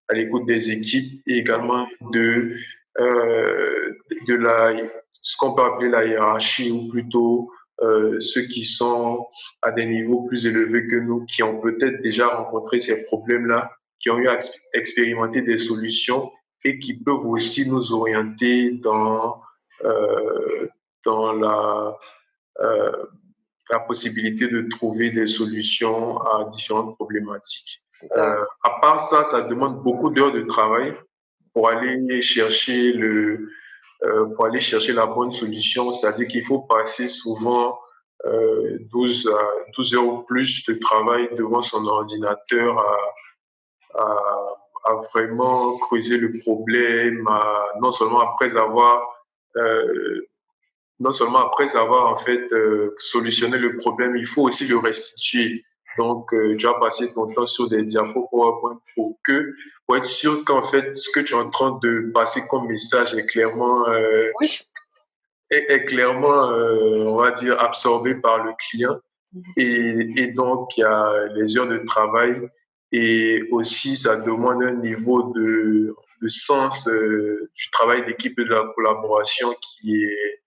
à l'écoute des équipes et également de ce qu'on peut appeler la hiérarchie ou plutôt ceux qui sont à des niveaux plus élevés que nous, qui ont peut-être déjà rencontré ces problèmes-là, qui ont eu à expérimenter des solutions et qui peuvent aussi nous orienter euh, dans euh, la possibilité de trouver des solutions à différentes problématiques. À part ça, ça demande beaucoup d'heures de travail pour aller chercher pour aller chercher la bonne solution. C'est-à-dire qu'il faut passer souvent 12 heures ou plus de travail devant son ordinateur à vraiment creuser le problème, euh, non seulement après avoir en fait solutionné le problème, il faut aussi le restituer. Donc, tu vas passer ton temps sur des diapos PowerPoint pour être sûr qu'en fait, ce que tu es en train de passer comme message Oui. est clairement on va dire, absorbé par le client. Et donc, il y a les heures de travail et aussi, ça demande un niveau de sens du travail d'équipe et de la collaboration qui est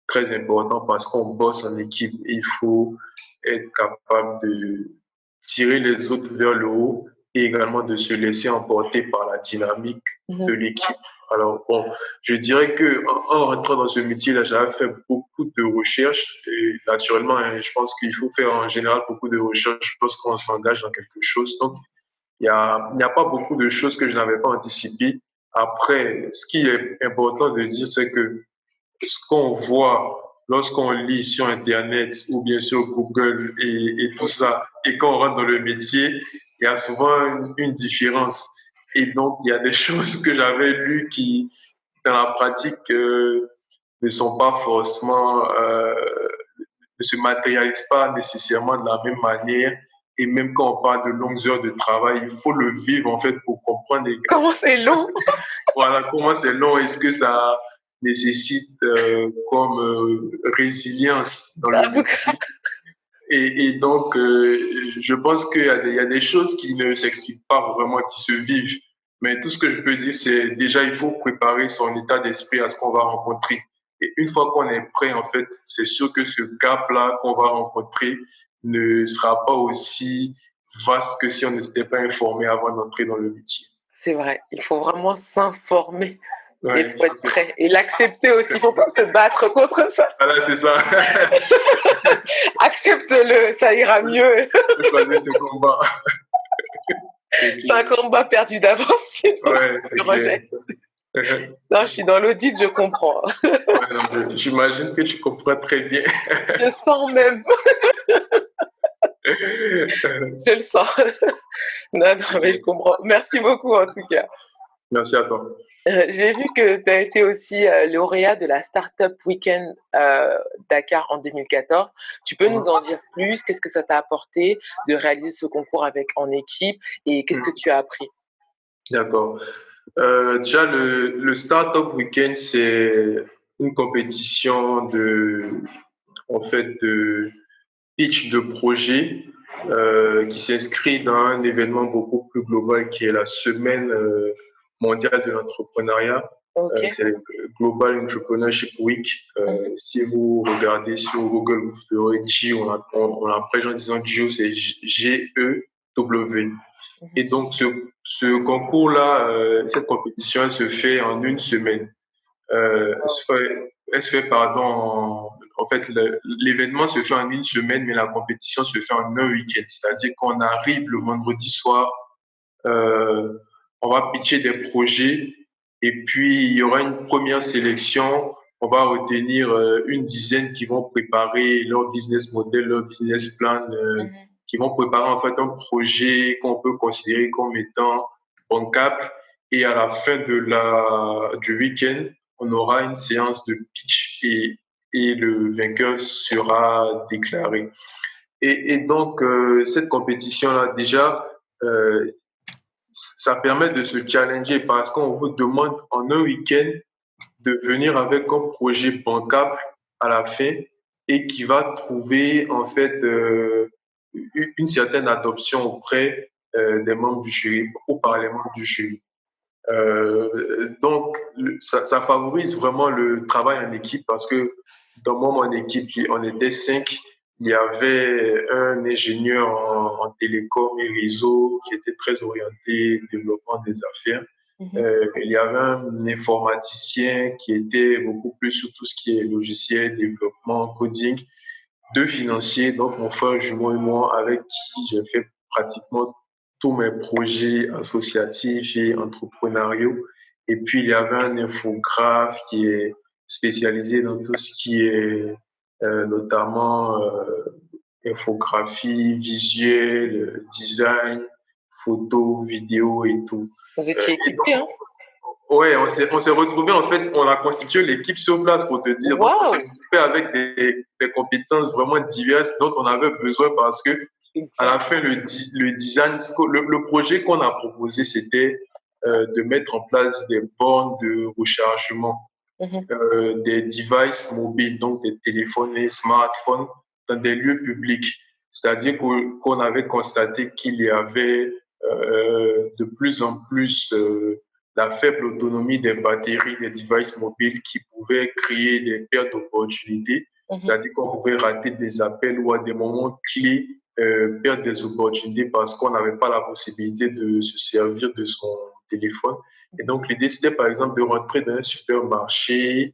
très important parce qu'on bosse en équipe. Il faut être capable de tirer les autres vers le haut et également de se laisser emporter par la dynamique de l'équipe. Alors bon, je dirais que en rentrant dans ce métier-là, j'avais fait beaucoup de recherches et naturellement, je pense qu'il faut faire en général beaucoup de recherches lorsqu'on s'engage dans quelque chose. Donc, il n'y a pas beaucoup de choses que je n'avais pas anticipées. Après, ce qui est important de dire, c'est que ce qu'on voit lorsqu'on lit sur Internet ou bien sur Google et tout ça, et qu'on rentre dans le métier, il y a souvent une différence. Et donc, il y a des choses que j'avais lues qui, dans la pratique, ne sont pas forcément, ne se matérialisent pas nécessairement de la même manière. Et même quand on parle de longues heures de travail, il faut le vivre en fait pour comprendre Comment c'est long? voilà, comment c'est long, est-ce que ça nécessite comme résilience dans le En tout métier. cas, Et donc, je pense qu'il y a des choses qui ne s'expliquent pas vraiment, qui se vivent. Mais tout ce que je peux dire, c'est déjà, il faut préparer son état d'esprit à ce qu'on va rencontrer. Et une fois qu'on est prêt, en fait, c'est sûr que ce gap-là qu'on va rencontrer ne sera pas aussi vaste que si on ne s'était pas informé avant d'entrer dans le métier. c'est vrai, il faut vraiment s'informer et il Ouais, faut être prêt et l'accepter aussi. Il ne faut pas se battre contre ça. voilà, c'est ça. Accepte-le, ça ira mieux. Choisir ce combat. C'est un combat perdu d'avance, sinon Ouais, tu rejettes. clair. Non, je suis dans l'audit, je comprends. Ouais, non, j'imagine que tu comprends très bien. Je sens même, je le sens. Non, non, mais je comprends. Merci beaucoup en tout cas. Merci à toi. J'ai vu que tu as été aussi lauréat de la Startup Weekend Dakar en 2014. Tu peux nous en dire plus? Qu'est-ce que ça t'a apporté de réaliser ce concours avec en équipe et qu'est-ce que Mhm. tu as appris? D'accord. Déjà, le Startup Weekend, c'est une compétition en fait, de pitch de projet qui s'inscrit dans un événement beaucoup plus global qui est la Semaine mondiale de l'entrepreneuriat. Ok. C'est le Global Entrepreneurship Week. Mhm, Si vous regardez sur Google, vous ferez G, on l'abrège en disant GEW, c'est G-E-W. mhm. Et donc, ce concours-là, cette compétition, elle se fait en une semaine. Elle se fait, pardon, en fait, l'événement se fait en une semaine, mais la compétition se fait en un week-end. C'est-à-dire qu'on arrive le vendredi soir, euh, on va pitcher des projets et puis il y aura une première sélection. On va retenir une dizaine qui vont préparer leur business model, leur business plan, Mhm. qui vont préparer en fait un projet qu'on peut considérer comme étant bancable. Et à la fin du week-end, on aura une séance de pitch et le vainqueur sera déclaré. Et donc, cette compétition-là, déjà, euh, ça permet de se challenger parce qu'on vous demande en un week-end de venir avec un projet bancable à la fin et qui va trouver en fait une certaine adoption auprès des membres du jury, ou par les membres du jury. Donc, ça favorise vraiment le travail en équipe parce que dans mon équipe, on était cinq. Il y avait un ingénieur en télécom et réseau qui était très orienté développement des affaires. Mhm. Il y avait un informaticien qui était beaucoup plus sur tout ce qui est logiciel, développement, coding. Deux financiers, donc mon frère jumeau et moi, avec qui j'ai fait pratiquement tous mes projets associatifs et entrepreneuriaux. Et puis, il y avait un infographe qui est spécialisé dans tout ce qui est notamment infographie, visuel, design, photo, vidéo et tout. Vous Euh, étiez et donc, équipés, hein? ouais, on s'est retrouvé en fait, on a constitué l'équipe sur place pour te dire. Donc, on s'est Waouh! retrouvé avec des compétences vraiment diverses dont on avait besoin parce que à la Exact. fin, le design, le projet qu'on a proposé, c'était de mettre en place des bornes de rechargement Mhm, des devices mobiles, donc des téléphones et smartphones, dans des lieux publics. C'est-à-dire qu'on avait constaté qu'il y avait de plus en plus la faible autonomie des batteries des devices mobiles qui pouvaient créer des pertes d'opportunités. mhm. C'est-à-dire qu'on pouvait rater des appels ou à des moments clés perdre des opportunités parce qu'on n'avait pas la possibilité de se servir de son téléphone. Et donc, l'idée, c'était par exemple de rentrer dans un supermarché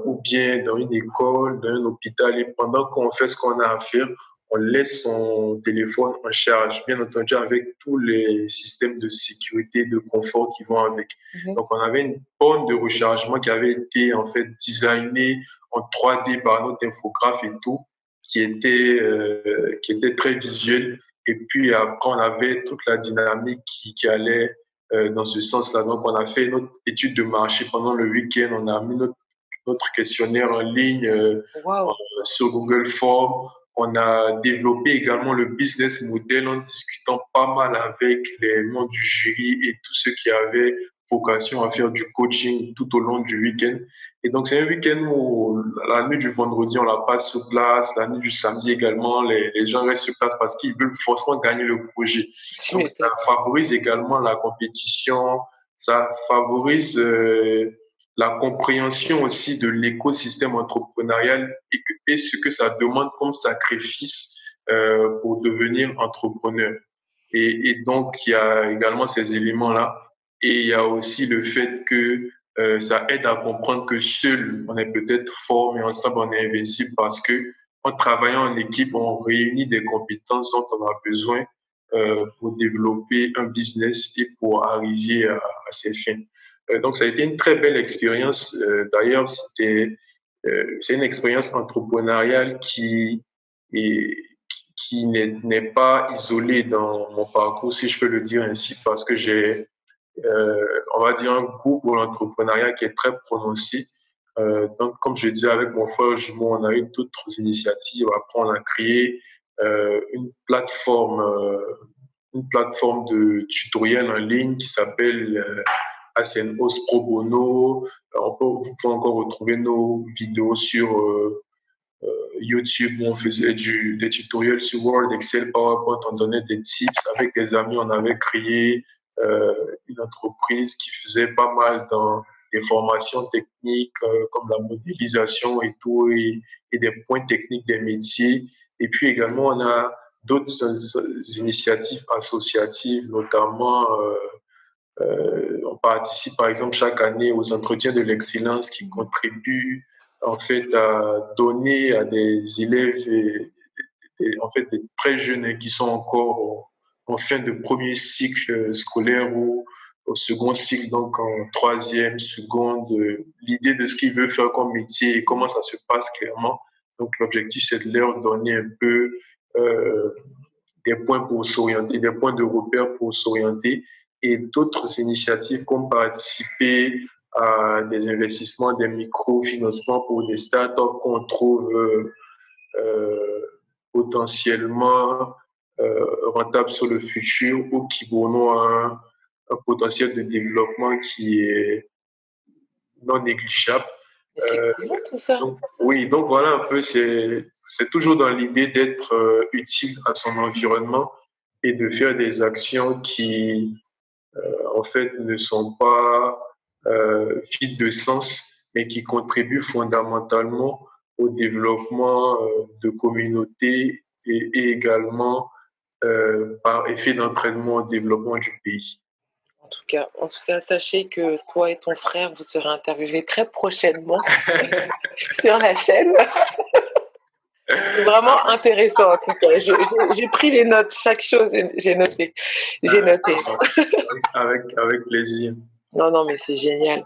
ou bien dans une école, dans un hôpital, et pendant qu'on fait ce qu'on a à faire, on laisse son téléphone en charge, bien entendu avec tous les systèmes de sécurité, de confort qui vont avec. Mhm. Donc, on avait une borne de rechargement qui avait été en fait designée en 3D par notre infographe et tout, qui était très visuel. Et puis après, on avait toute la dynamique qui allait dans ce sens-là. Donc, on a fait notre étude de marché pendant le week-end. On a mis notre questionnaire en ligne Waouh! sur Google Forms. On a développé également le business model en discutant pas mal avec les membres du jury et tous ceux qui avaient vocation à faire du coaching tout au long du week-end. Et donc, c'est un week-end où la nuit du vendredi, on la passe sur place, la nuit du samedi également, les gens restent sur place parce qu'ils veulent forcément gagner le projet. Tu Donc, ça m'étonnes. favorise également la compétition, ça favorise la compréhension aussi de l'écosystème entrepreneurial et ce que ça demande comme sacrifice pour devenir entrepreneur. Et donc, il y a également ces éléments-là. Et il y a aussi le fait que ça aide à comprendre que seul, on est peut-être fort, mais ensemble, on est invincible parce que en travaillant en équipe, on réunit des compétences dont on a besoin pour développer un business et pour arriver à ses fins. Donc, ça a été une très belle expérience. D'ailleurs, c'est une expérience entrepreneuriale est, qui n'est pas isolée dans mon parcours, si je peux le dire ainsi, parce que on va dire, un goût pour l'entrepreneuriat qui est très prononcé. Donc, comme je disais, avec mon frère jumeau, on a eu d'autres initiatives. Après, on a créé une plateforme de tutoriels en ligne qui s'appelle Asenos Pro Bono. Vous pouvez encore retrouver nos vidéos sur YouTube où on faisait des tutoriels sur Word, Excel, PowerPoint, on donnait des tips. Avec des amis, on avait créé une entreprise qui faisait pas mal dans des formations techniques comme la modélisation et tout, et des points techniques des métiers. Et puis également, on a d'autres initiatives associatives, notamment on participe par exemple chaque année aux entretiens de l'excellence qui contribuent en fait à donner à des élèves en fait des très jeunes qui sont encore en fin de premier cycle scolaire ou au second cycle, donc en troisième, seconde, l'idée de ce qu'ils veulent faire comme métier et comment ça se passe clairement. Donc l'objectif c'est de leur donner un peu euh, des points pour s'orienter, des points de repère pour s'orienter et d'autres initiatives comme participer à des investissements, des microfinancements pour des startups qu'on trouve euh, potentiellement rentables sur le futur ou qui ont un potentiel de développement qui est non négligeable. Mais c'est excellent tout ça. Oui, donc voilà un peu, c'est toujours dans l'idée d'être utile à son environnement et de faire des actions qui, en fait, ne sont pas vides de sens, mais qui contribuent fondamentalement au développement de communautés et également par effet d'entraînement au développement du pays. En tout cas, sachez que toi et ton frère, vous serez interviewés très prochainement sur la chaîne. C'est vraiment intéressant en tout cas. J'ai pris les notes, chaque chose, j'ai noté. J'ai noté. Avec plaisir. Non, non, mais c'est génial.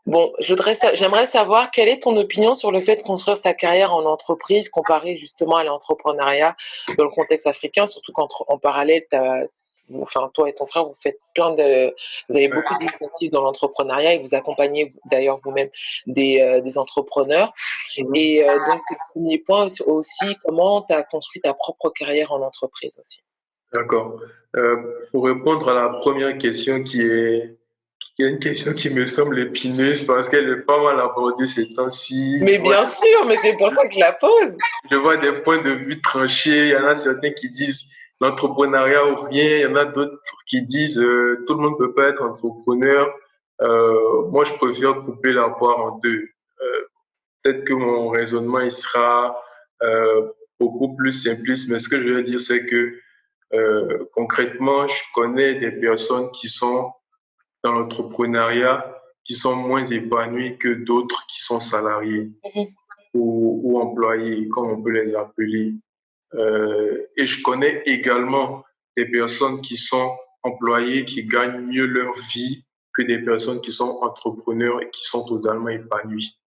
Bon, j'aimerais savoir quelle est ton opinion sur le fait de construire sa carrière en entreprise comparé justement à l'entrepreneuriat dans le contexte africain, surtout qu'en parallèle, toi et ton frère, vous avez beaucoup d'initiatives dans l'entrepreneuriat et vous accompagnez d'ailleurs vous-même des entrepreneurs. Et donc, c'est le premier point aussi, comment tu as construit ta propre carrière en entreprise aussi. D'accord. Pour répondre à la première question qui est une question qui me semble épineuse parce qu'elle est pas mal abordée ces temps-ci. Mais bien sûr, mais c'est pour ça que je la pose. Je vois des points de vue tranchés. Il y en a certains qui disent l'entrepreneuriat ou rien. Il y en a d'autres qui disent tout le monde peut pas être entrepreneur. Moi, je préfère couper la poire en deux. Peut-être que mon raisonnement il sera beaucoup plus simpliste, mais ce que je veux dire, c'est que concrètement, je connais des personnes qui sont dans l'entrepreneuriat, qui sont moins épanouies que d'autres qui sont salariés ou employés, comme on peut les appeler. Et je connais également des personnes qui sont employées, qui gagnent mieux leur vie que des personnes qui sont entrepreneurs et qui sont totalement épanouies.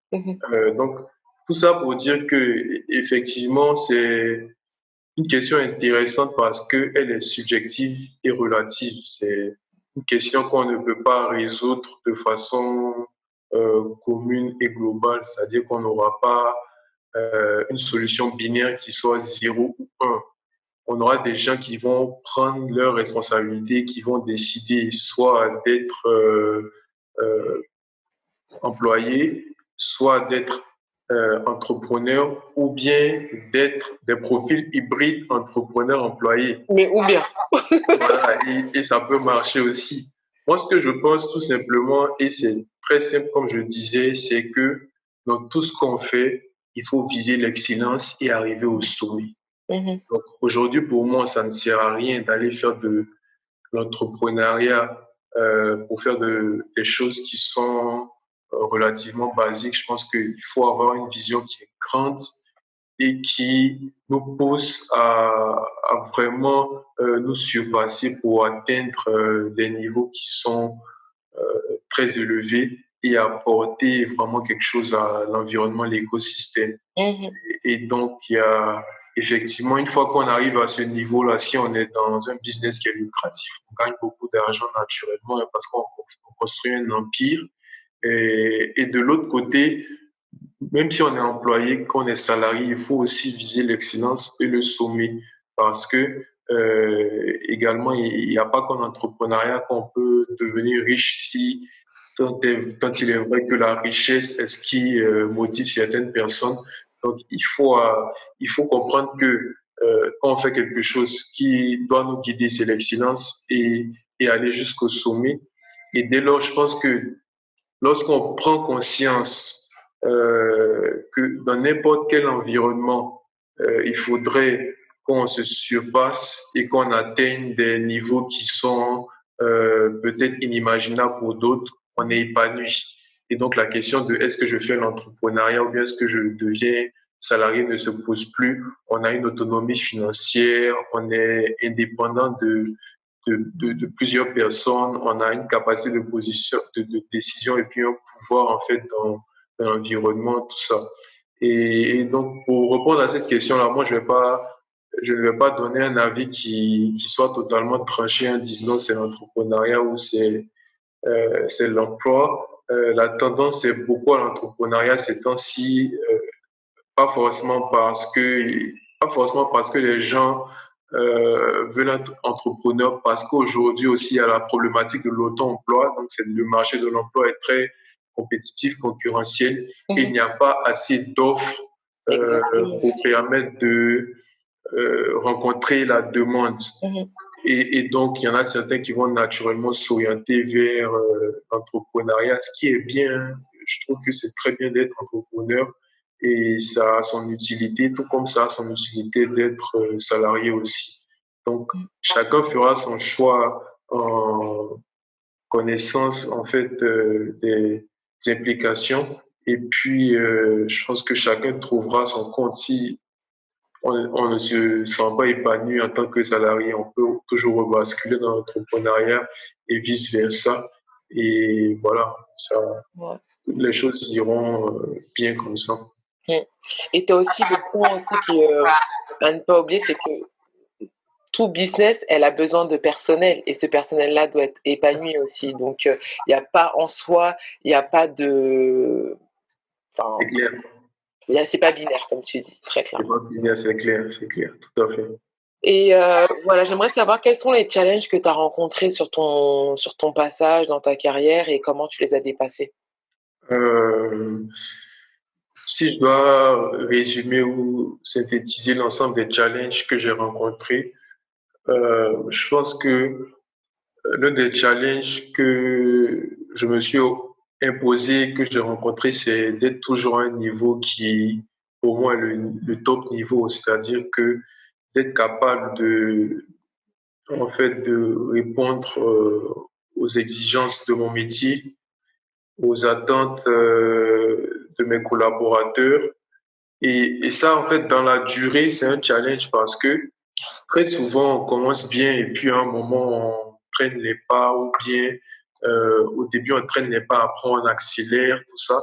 Donc, tout ça pour dire que effectivement, c'est une question intéressante parce qu'elle est subjective et relative. C'est une question qu'on ne peut pas résoudre de façon commune et globale, c'est-à-dire qu'on n'aura pas une solution binaire qui soit 0 ou 1. On aura des gens qui vont prendre leurs responsabilités, qui vont décider soit d'être employés, soit d'être entrepreneurs ou bien d'être des profils hybrides entrepreneurs-employés. Mais ou bien. Voilà, et ça peut marcher aussi. Moi, ce que je pense tout simplement, et c'est très simple comme je disais, c'est que dans tout ce qu'on fait, il faut viser l'excellence et arriver au sommet. Donc aujourd'hui, pour moi, ça ne sert à rien d'aller faire de l'entrepreneuriat pour faire des choses qui sont relativement basiques. Je pense qu'il faut avoir une vision qui est grande et qui nous pousse à vraiment nous surpasser pour atteindre des niveaux qui sont très élevés et apporter vraiment quelque chose à l'environnement, l'écosystème. Et donc, il y a effectivement, une fois qu'on arrive à ce niveau-là, si on est dans un business qui est lucratif, on gagne beaucoup d'argent naturellement parce qu'on construit un empire. Et de l'autre côté, même si on est employé, qu'on est salarié, il faut aussi viser l'excellence et le sommet parce que également, il n'y a pas qu'en entrepreneuriat qu'on peut devenir riche si tant il est vrai que la richesse est ce qui motive certaines personnes. Donc, il faut comprendre que quand on fait quelque chose qui doit nous guider, c'est l'excellence et aller jusqu'au sommet. Et dès lors, je pense que lorsqu'on prend conscience que dans n'importe quel environnement, il faudrait qu'on se surpasse et qu'on atteigne des niveaux qui sont peut-être inimaginables pour d'autres, on est épanoui. Et donc la question de est-ce que je fais l'entrepreneuriat ou bien est-ce que je deviens salarié ne se pose plus. On a une autonomie financière, on est indépendant de plusieurs personnes, on a une capacité de décision et puis un pouvoir en fait dans l'environnement, tout ça. Et donc pour répondre à cette question-là, moi je ne vais pas donner un avis qui soit totalement tranché en disant c'est l'entrepreneuriat ou c'est l'emploi. La tendance c'est beaucoup à l'entrepreneuriat ces temps-ci, pas forcément pas forcément parce que les gens veulent être entrepreneurs, parce qu'aujourd'hui aussi il y a la problématique de l'auto-emploi, donc le marché de l'emploi est très compétitif, concurrentiel, et il n'y a pas assez d'offres pour permettre de rencontrer la demande. Et donc, il y en a certains qui vont naturellement s'orienter vers l'entrepreneuriat, ce qui est bien. Je trouve que c'est très bien d'être entrepreneur et ça a son utilité, tout comme ça a son utilité d'être salarié aussi. Donc, chacun fera son choix en connaissance, en fait, des implications. Et puis, je pense que chacun trouvera son compte si on ne se sent pas épanoui en tant que salarié. On peut toujours basculer dans l'entrepreneuriat et vice-versa. Et voilà, ça, Ouais. les choses iront bien comme ça. Et tu as aussi le point aussi à ne pas oublier, c'est que tout business, elle a besoin de personnel et ce personnel-là doit être épanoui aussi. Donc, il n'y a pas en soi, il n'y a pas de... Enfin, C'est clair. c'est pas binaire, comme tu dis, très C'est clairement. pas bien, c'est clair, tout à fait. Et voilà, j'aimerais savoir quels sont les challenges que tu as rencontrés sur ton passage dans ta carrière et comment tu les as dépassés. Euh, Si je dois résumer ou synthétiser l'ensemble des challenges que j'ai rencontrés, je pense que l'un des challenges que je me suis imposé, que j'ai rencontré, c'est d'être toujours à un niveau qui, pour moi, est le top niveau, c'est-à-dire que d'être capable en fait, de répondre aux exigences de mon métier, aux attentes de mes collaborateurs. Et ça, en fait, dans la durée, c'est un challenge parce que très souvent, on commence bien et puis à un moment, on traîne les pas ou bien au début, on traîne les pas, après on accélère, tout ça.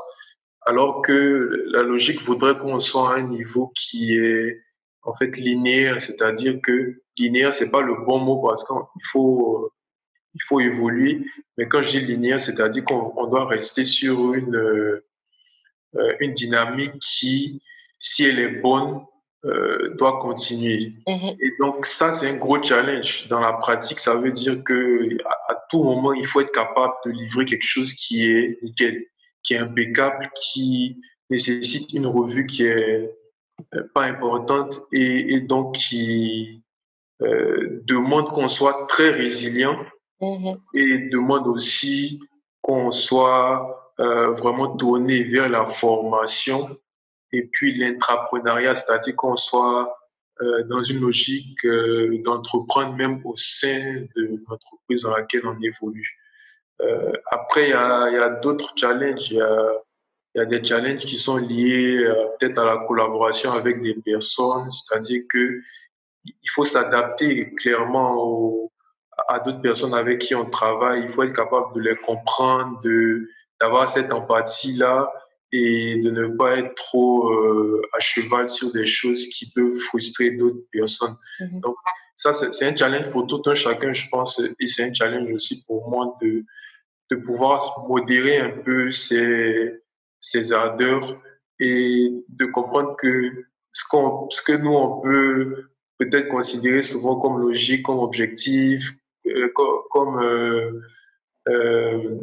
Alors que la logique voudrait qu'on soit à un niveau qui est en fait linéaire, c'est-à-dire que linéaire, c'est pas le bon mot parce il faut évoluer. Mais quand je dis linéaire, c'est-à-dire qu'on doit rester sur une dynamique qui, si elle est bonne, doit continuer. Mhm, Et donc ça, c'est un gros challenge. Dans la pratique, ça veut dire que à tout moment, il faut être capable de livrer quelque chose qui est nickel, qui est impeccable, qui nécessite une revue qui est pas importante et donc qui demande qu'on soit très résilient mhm, et demande aussi qu'on soit vraiment tourné vers la formation et puis l'intrapreneuriat, c'est-à-dire qu'on soit dans une logique d'entreprendre même au sein de l'entreprise dans laquelle on évolue. Après, il y a d'autres challenges. Il y a des challenges qui sont liés peut-être à la collaboration avec des personnes, c'est-à-dire que il faut s'adapter clairement à d'autres personnes avec qui on travaille. Il faut être capable de les comprendre, d'avoir cette empathie-là et de ne pas être trop à cheval sur des choses qui peuvent frustrer d'autres personnes. Mhm. Donc, ça, c'est un challenge pour tout un chacun, je pense, et c'est un challenge aussi pour moi de pouvoir modérer un peu ses ardeurs et de comprendre que ce que nous, on peut peut-être considérer souvent comme logique, comme objectif, comme euh,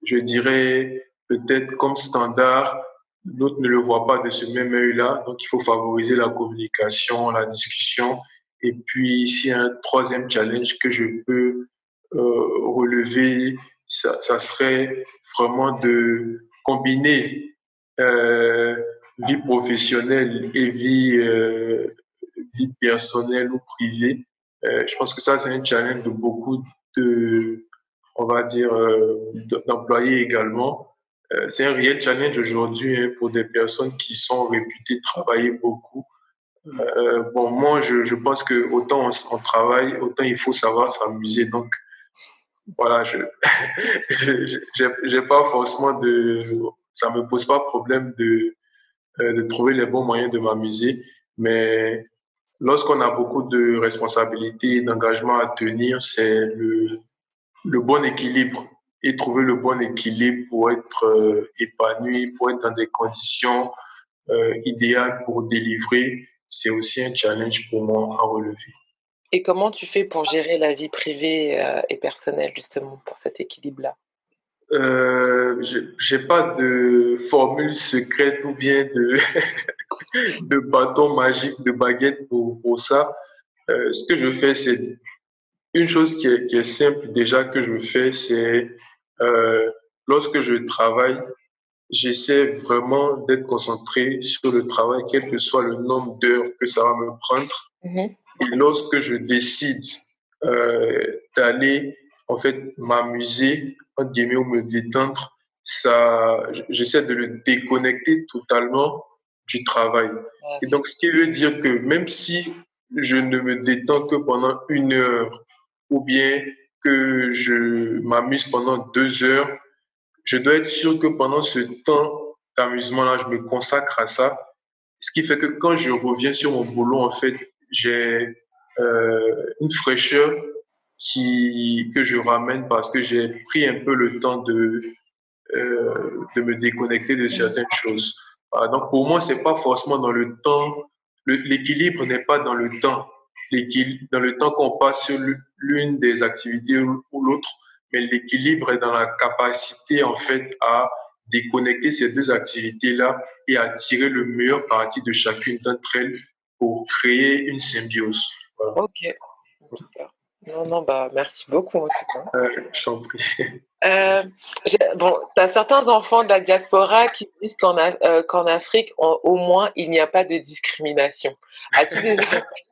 je dirais, peut-être comme standard, d'autres ne le voient pas de ce même œil-là. Donc, il faut favoriser la communication, la discussion. Et puis, ici, un troisième challenge que je peux relever, ça serait vraiment de combiner euh, vie professionnelle et vie personnelle ou privée. Je pense que ça, c'est un challenge de beaucoup de, on va dire, d'employés également. C'est un réel challenge aujourd'hui hein, pour des personnes qui sont réputées travailler beaucoup. Bon, moi, je pense que autant on travaille, autant il faut savoir s'amuser. Donc, voilà, j'ai pas forcément ça me pose pas problème de trouver les bons moyens de m'amuser. Mais lorsqu'on a beaucoup de responsabilités et d'engagements à tenir, c'est le bon équilibre et trouver le bon équilibre pour être épanoui, pour être dans des conditions idéales pour délivrer, c'est aussi un challenge pour moi à relever. Et comment tu fais pour gérer la vie privée et personnelle, justement, pour cet équilibre-là? J'ai pas de formule secrète ou bien de bâton magique, de baguette pour ça. Ce que je fais, c'est une chose qui est simple déjà que je fais, c'est euh, lorsque je travaille, j'essaie vraiment d'être concentré sur le travail, quel que soit le nombre d'heures que ça va me prendre. Mhm. Et lorsque je décide d'aller en fait m'amuser, entre guillemets, ou me détendre, j'essaie de le déconnecter totalement du travail. Ah, Et donc, ce qui veut dire que même si je ne me détends que pendant 1 heure ou bien que je m'amuse pendant 2 heures, je dois être sûr que pendant ce temps d'amusement-là, je me consacre à ça. Ce qui fait que quand je reviens sur mon boulot, en fait, j'ai une fraîcheur que je ramène parce que j'ai pris un peu le temps de me déconnecter de certaines choses. Voilà, donc pour moi, c'est pas forcément dans le temps. L'équilibre n'est pas dans le temps. Dans le temps qu'on passe sur l'une des activités ou l'autre, mais l'équilibre est dans la capacité en fait à déconnecter ces deux activités-là et à tirer le meilleur parti de chacune d'entre elles pour créer une symbiose. Voilà. Ok, en tout cas. Non, non, bah merci beaucoup en tout cas. Je t'en prie. Bon, tu as certains enfants de la diaspora qui disent qu'en Afrique, au moins, il n'y a pas de discrimination. As-tu déjà,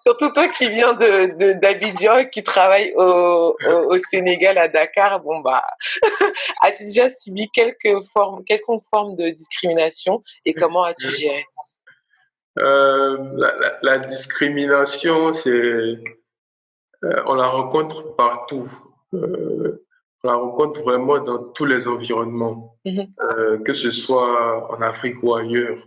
surtout toi qui viens d'Abidjan et qui travaille au Sénégal, à Dakar, bon bah, as-tu déjà subi quelconque forme de discrimination et comment as-tu géré? La discrimination, on la rencontre partout. On la rencontre vraiment dans tous les environnements, Mhm. que ce soit en Afrique ou ailleurs.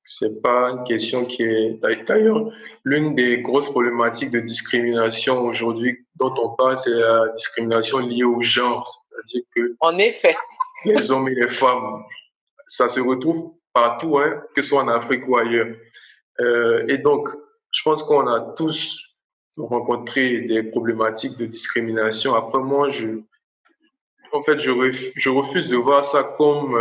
C'est pas une question qui est d'ailleurs l'une des grosses problématiques de discrimination aujourd'hui dont on parle, c'est la discrimination liée au genre, c'est-à-dire que En effet. les hommes et les femmes, ça se retrouve partout, hein, que ce soit en Afrique ou ailleurs. Et donc, je pense qu'on a tous rencontré des problématiques de discrimination. Après, moi, en fait, je refuse de voir ça comme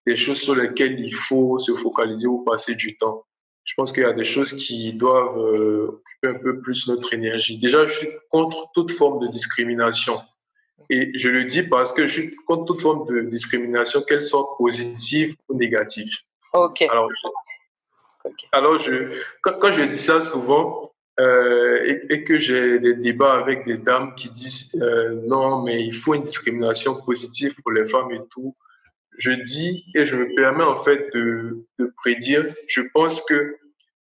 des choses sur lesquelles il faut se focaliser ou passer du temps. Je pense qu'il y a des choses qui doivent occuper un peu plus notre énergie. Déjà, je suis contre toute forme de discrimination. Et je le dis parce que je suis contre toute forme de discrimination, qu'elle soit positive ou négative. Ok. Alors, Ok. alors, quand je dis ça souvent et que j'ai des débats avec des dames qui disent non, mais il faut une discrimination positive pour les femmes et tout, je dis et je me permets en fait de prédire, je pense que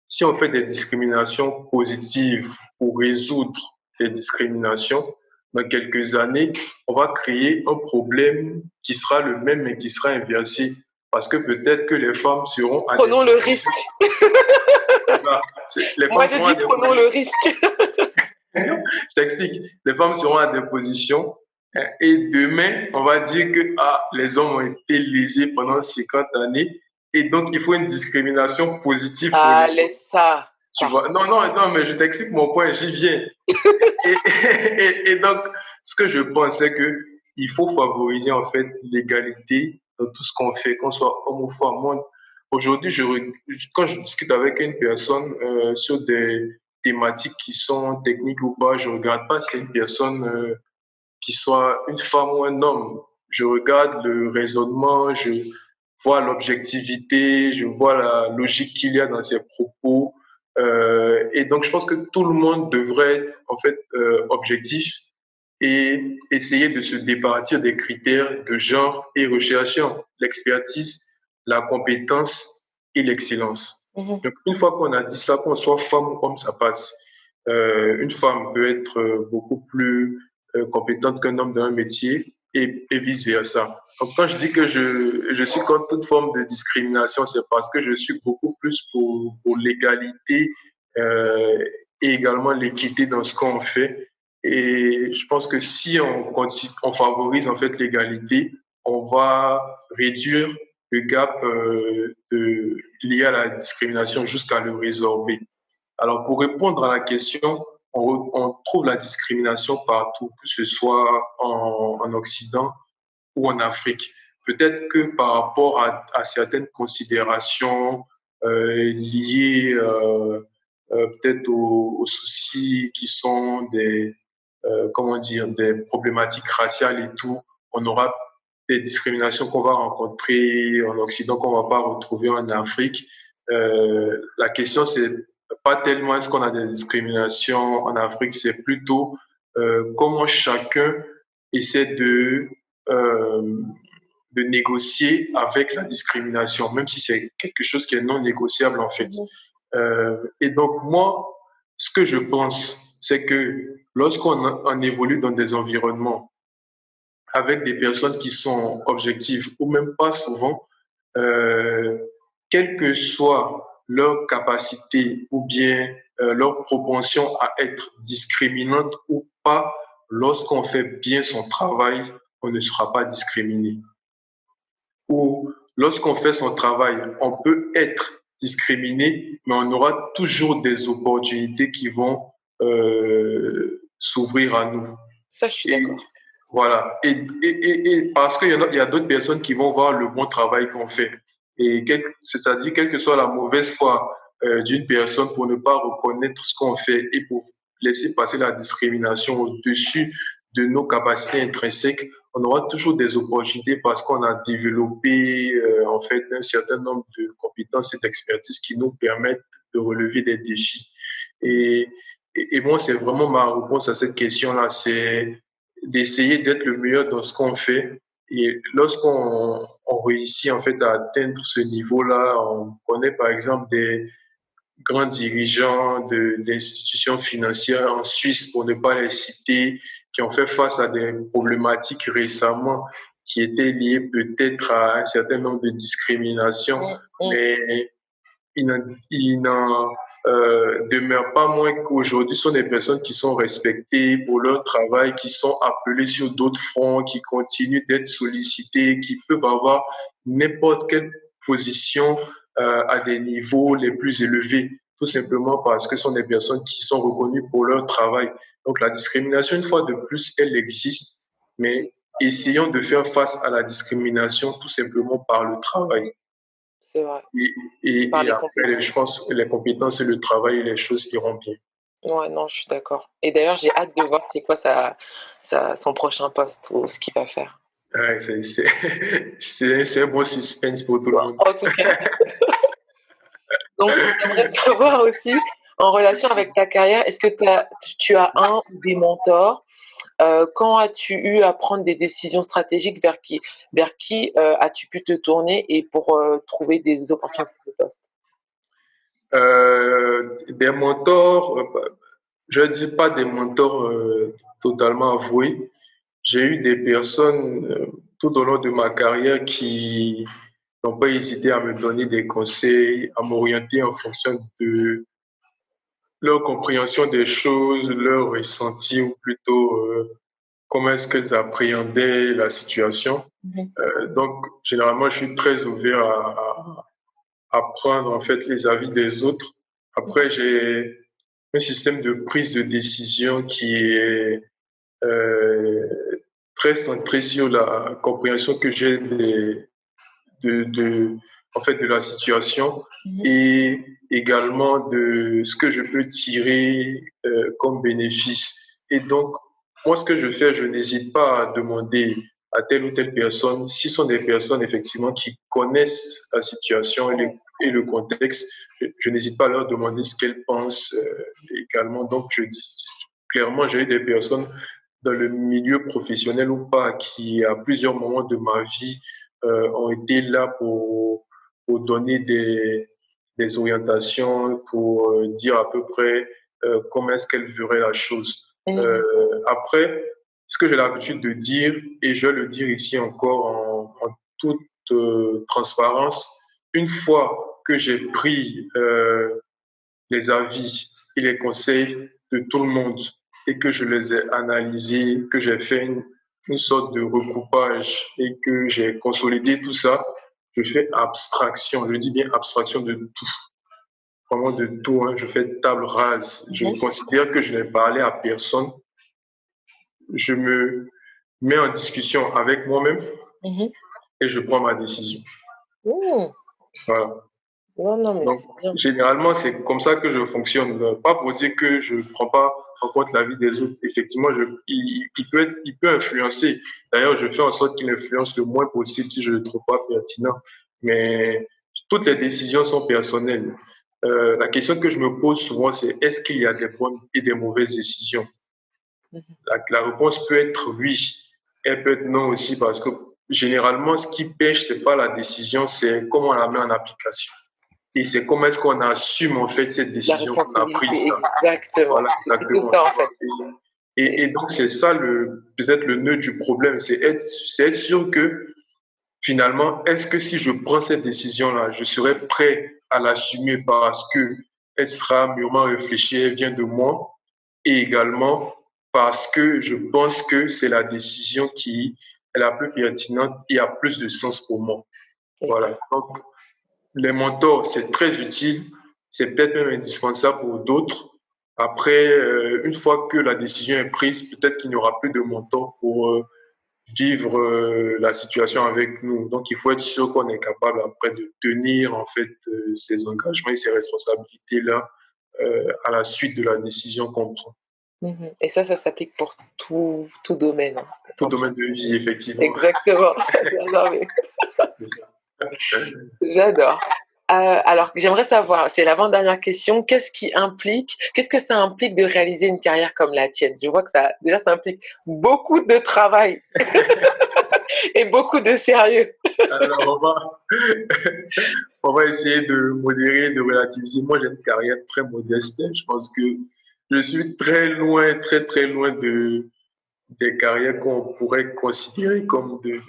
si on fait des discriminations positives pour résoudre les discriminations, dans quelques années, on va créer un problème qui sera le même mais qui sera inversé. parce que peut-être que les femmes seront à des Prenons le positions. risque. C'est ça. Les Moi, femmes je seront à dis des prenons le risque. Je t'explique. Les femmes seront à des positions et demain, on va dire que les hommes ont été lésés pendant 50 années et donc il faut une discrimination positive pour les Ah, femmes. laisse ça. Tu vois? Non, non, non, mais je t'explique mon point, j'y viens. Et, et donc, ce que je pense, c'est que il faut favoriser en fait l'égalité dans tout ce qu'on fait, qu'on soit homme ou femme. Moi, aujourd'hui, quand je discute avec une personne sur des thématiques qui sont techniques ou pas, je regarde pas si c'est une personne qui soit une femme ou un homme. Je regarde le raisonnement, je vois l'objectivité, je vois la logique qu'il y a dans ses propos. Et donc, je pense que tout le monde devrait être en fait objectif et essayer de se départir des critères de genre et rechercher l'expertise, la compétence et l'excellence. Mhm. Donc, une fois qu'on a dit ça, qu'on soit femme ou homme, ça passe. Une femme peut être beaucoup plus compétente qu'un homme dans un métier et vice-versa. Donc, quand je dis que je suis contre toute forme de discrimination, c'est parce que je suis beaucoup plus pour l'égalité et également l'équité dans ce qu'on fait. Et je pense que si on favorise en fait l'égalité, on va réduire le gap lié à la discrimination jusqu'à le résorber. Alors, pour répondre à la question, on trouve la discrimination partout, que ce soit en Occident ou en Afrique. Peut-être que par rapport à certaines considérations liées peut-être aux soucis qui sont comment dire, des problématiques raciales et tout, on aura des discriminations qu'on va rencontrer en Occident qu'on va pas retrouver en Afrique. La question, c'est pas tellement est-ce qu'on a des discriminations en Afrique, c'est plutôt comment chacun essaie euh, de négocier avec la discrimination, même si c'est quelque chose qui est non négociable en fait. Mhm. Et donc moi, ce que je pense, c'est que lorsqu'on évolue dans des environnements avec des personnes qui sont objectives ou même pas souvent, euh, quelle que soit leur capacité ou bien leur propension à être discriminante ou pas, lorsqu'on fait bien son travail, on ne sera pas discriminé. Ou lorsqu'on fait son travail, on peut être discriminé, mais on aura toujours des opportunités qui vont s'ouvrir à nous. Ça, je suis Et d'accord. voilà. Et parce il y a d'autres personnes qui vont voir le bon travail qu'on fait. Et c'est-à-dire, quelle que soit la mauvaise foi d'une personne pour ne pas reconnaître ce qu'on fait et pour laisser passer la discrimination au-dessus de nos capacités intrinsèques, on aura toujours des opportunités parce qu'on a développé en fait un certain nombre de compétences et d'expertises qui nous permettent de relever des défis. Et, et moi, c'est vraiment ma réponse à cette question-là, c'est d'essayer d'être le meilleur dans ce qu'on fait. Et lorsqu'on réussit en fait à atteindre ce niveau-là, on connaît par exemple des grands dirigeants d'institutions financières en Suisse, pour ne pas les citer, qui ont fait face à des problématiques récemment qui étaient liées peut-être à un certain nombre de discriminations, Mm, mm. mais il n'en demeure pas moins qu'aujourd'hui, ce sont des personnes qui sont respectées pour leur travail, qui sont appelées sur d'autres fronts, qui continuent d'être sollicitées, qui peuvent avoir n'importe quelle position à des niveaux les plus élevés, tout simplement parce que ce sont des personnes qui sont reconnues pour leur travail. Donc la discrimination, une fois de plus, elle existe, mais essayons de faire face à la discrimination tout simplement par le travail. C'est vrai. Et, Par et les après, compétences. je pense que les compétences et le travail, les choses iront bien. Ouais, non, je suis d'accord. Et d'ailleurs, j'ai hâte de voir c'est quoi son prochain poste ou ce qu'il va faire. Ouais, c'est un bon suspense pour tout le Bon, monde. en tout cas, donc j'aimerais savoir aussi, en relation avec ta carrière, est-ce que tu as un ou des mentors? Quand as-tu eu à prendre des décisions stratégiques, vers qui as-tu pu te tourner et pour trouver des opportunités de poste? Des mentors, je ne dis pas des mentors totalement avoués. J'ai eu des personnes tout au long de ma carrière n'ont pas hésité à me donner des conseils, à m'orienter en fonction de leur compréhension des choses, leur ressenti, ou plutôt comment est-ce qu'elles appréhendaient la situation. Mhm. Donc, généralement, je suis très ouvert à prendre en fait les avis des autres. Après, j'ai un système de prise de décision qui est euh, très centré sur la compréhension que j'ai en fait, de la situation Mhm. et également de ce que je peux tirer comme bénéfice. Et donc, moi, ce que je fais, je n'hésite pas à demander à telle ou telle personne, si ce sont des personnes effectivement qui connaissent la situation Ouais. et le contexte, je n'hésite pas à leur demander ce qu'elles pensent également. Donc, je dis clairement, j'ai eu des personnes dans le milieu professionnel ou pas qui, à plusieurs moments de ma vie, ont été là pour donner des orientations, pour dire à peu près comment est-ce qu'elle verrait la chose. Mhm. Après, ce que j'ai l'habitude de dire, et je vais le dire ici encore en toute transparence, une fois que j'ai pris les avis et les conseils de tout le monde et que je les ai analysés, que j'ai fait une sorte de recoupage et que j'ai consolidé tout ça, je fais abstraction, je dis bien abstraction de tout, vraiment de tout, hein. Je fais table rase. Je Mhm. considère que je n'ai parlé à personne. Je me mets en discussion avec moi-même Mhm. et je prends ma décision. Mhm. Voilà. Non, non, mais Donc, c'est bien. généralement, c'est comme ça que je fonctionne. Pas pour dire que je ne prends pas en compte la vie des autres. Effectivement, il peut influencer. D'ailleurs, je fais en sorte qu'il influence le moins possible si je ne le trouve pas pertinent. Mais toutes les décisions sont personnelles. La question que je me pose souvent, c'est est-ce qu'il y a des bonnes et des mauvaises décisions? Mhm. La réponse peut être oui. Elle peut être non aussi parce que généralement, ce qui pêche, c'est pas la décision, c'est comment on la met en application. Et c'est comment est-ce qu'on assume en fait cette La décision qu'on a responsabilité, prise. exactement. Voilà, C'est plutôt exactement. ça, en fait. Et donc c'est ça peut-être le nœud du problème, c'est être sûr que finalement, est-ce que si je prends cette décision-là, je serai prêt à l'assumer parce que elle sera mûrement réfléchie, elle vient de moi, et également parce que je pense que c'est la décision qui est la plus pertinente et a plus de sens pour moi. Voilà. Exact. Donc, les mentors, c'est très utile, c'est peut-être même indispensable pour d'autres. Après, une fois que la décision est prise, peut-être qu'il n'y aura plus de mentor pour vivre la situation avec nous. Donc, il faut être sûr qu'on est capable après de tenir en fait ces engagements et ces responsabilités-là à la suite de la décision qu'on prend. Mhm. Et ça s'applique pour tout domaine, hein, Tout en fait. domaine de vie, effectivement. Exactement. Non, mais C'est ça. j'adore. Alors, j'aimerais savoir, c'est l'avant-dernière question, qu'est-ce que ça implique de réaliser une carrière comme la tienne? Je vois que déjà, ça implique beaucoup de travail et beaucoup de sérieux. Alors, on va essayer de modérer, de relativiser. Moi, j'ai une carrière très modeste. Je pense que je suis très loin, très, très loin des carrières qu'on pourrait considérer comme des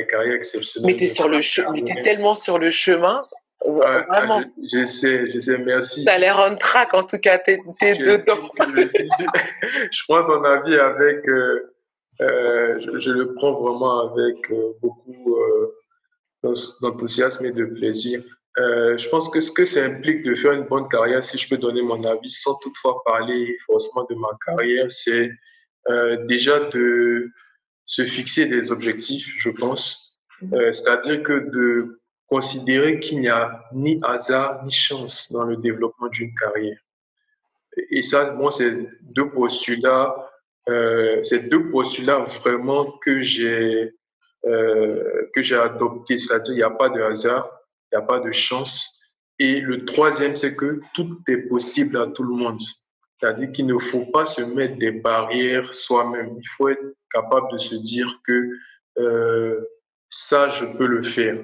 carrières Mais exceptionnelles. Je suis mais très t'es loin. tellement sur le chemin, vraiment. Je sais, merci. T'as l'air on track, en tout cas, t'es dedans. J'estime que si je prends ton avis avec, je le prends vraiment avec beaucoup d'enthousiasme et de plaisir. Je pense que ce que ça implique de faire une bonne carrière, si je peux donner mon avis sans toutefois parler forcément de ma carrière, c'est déjà de se fixer des objectifs, je pense. C'est-à-dire que de considérer qu'il n'y a ni hasard ni chance dans le développement d'une carrière. Et ça, moi, c'est deux postulats vraiment que j'ai adopté. C'est-à-dire, il n'y a pas de hasard, il n'y a pas de chance. Et le troisième, c'est que tout est possible à tout le monde. C'est-à-dire qu'il ne faut pas se mettre des barrières soi-même. Il faut être capable de se dire que euh, ça, je peux le faire.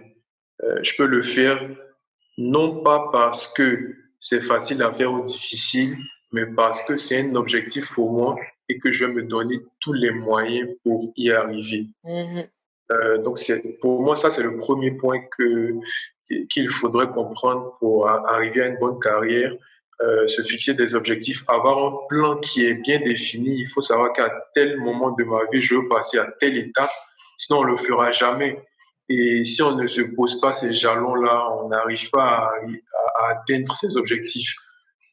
Je peux le faire non pas parce que c'est facile à faire ou difficile, mais parce que c'est un objectif pour moi et que je vais me donner tous les moyens pour y arriver. Mhm. Donc, pour moi, ça, c'est le premier point qu'il faudrait comprendre pour arriver à une bonne carrière. Se fixer des objectifs, avoir un plan qui est bien défini. Il faut savoir qu'à tel moment de ma vie, je veux passer à telle étape, sinon on ne le fera jamais. Et si on ne se pose pas ces jalons-là, on n'arrive pas à atteindre ces objectifs.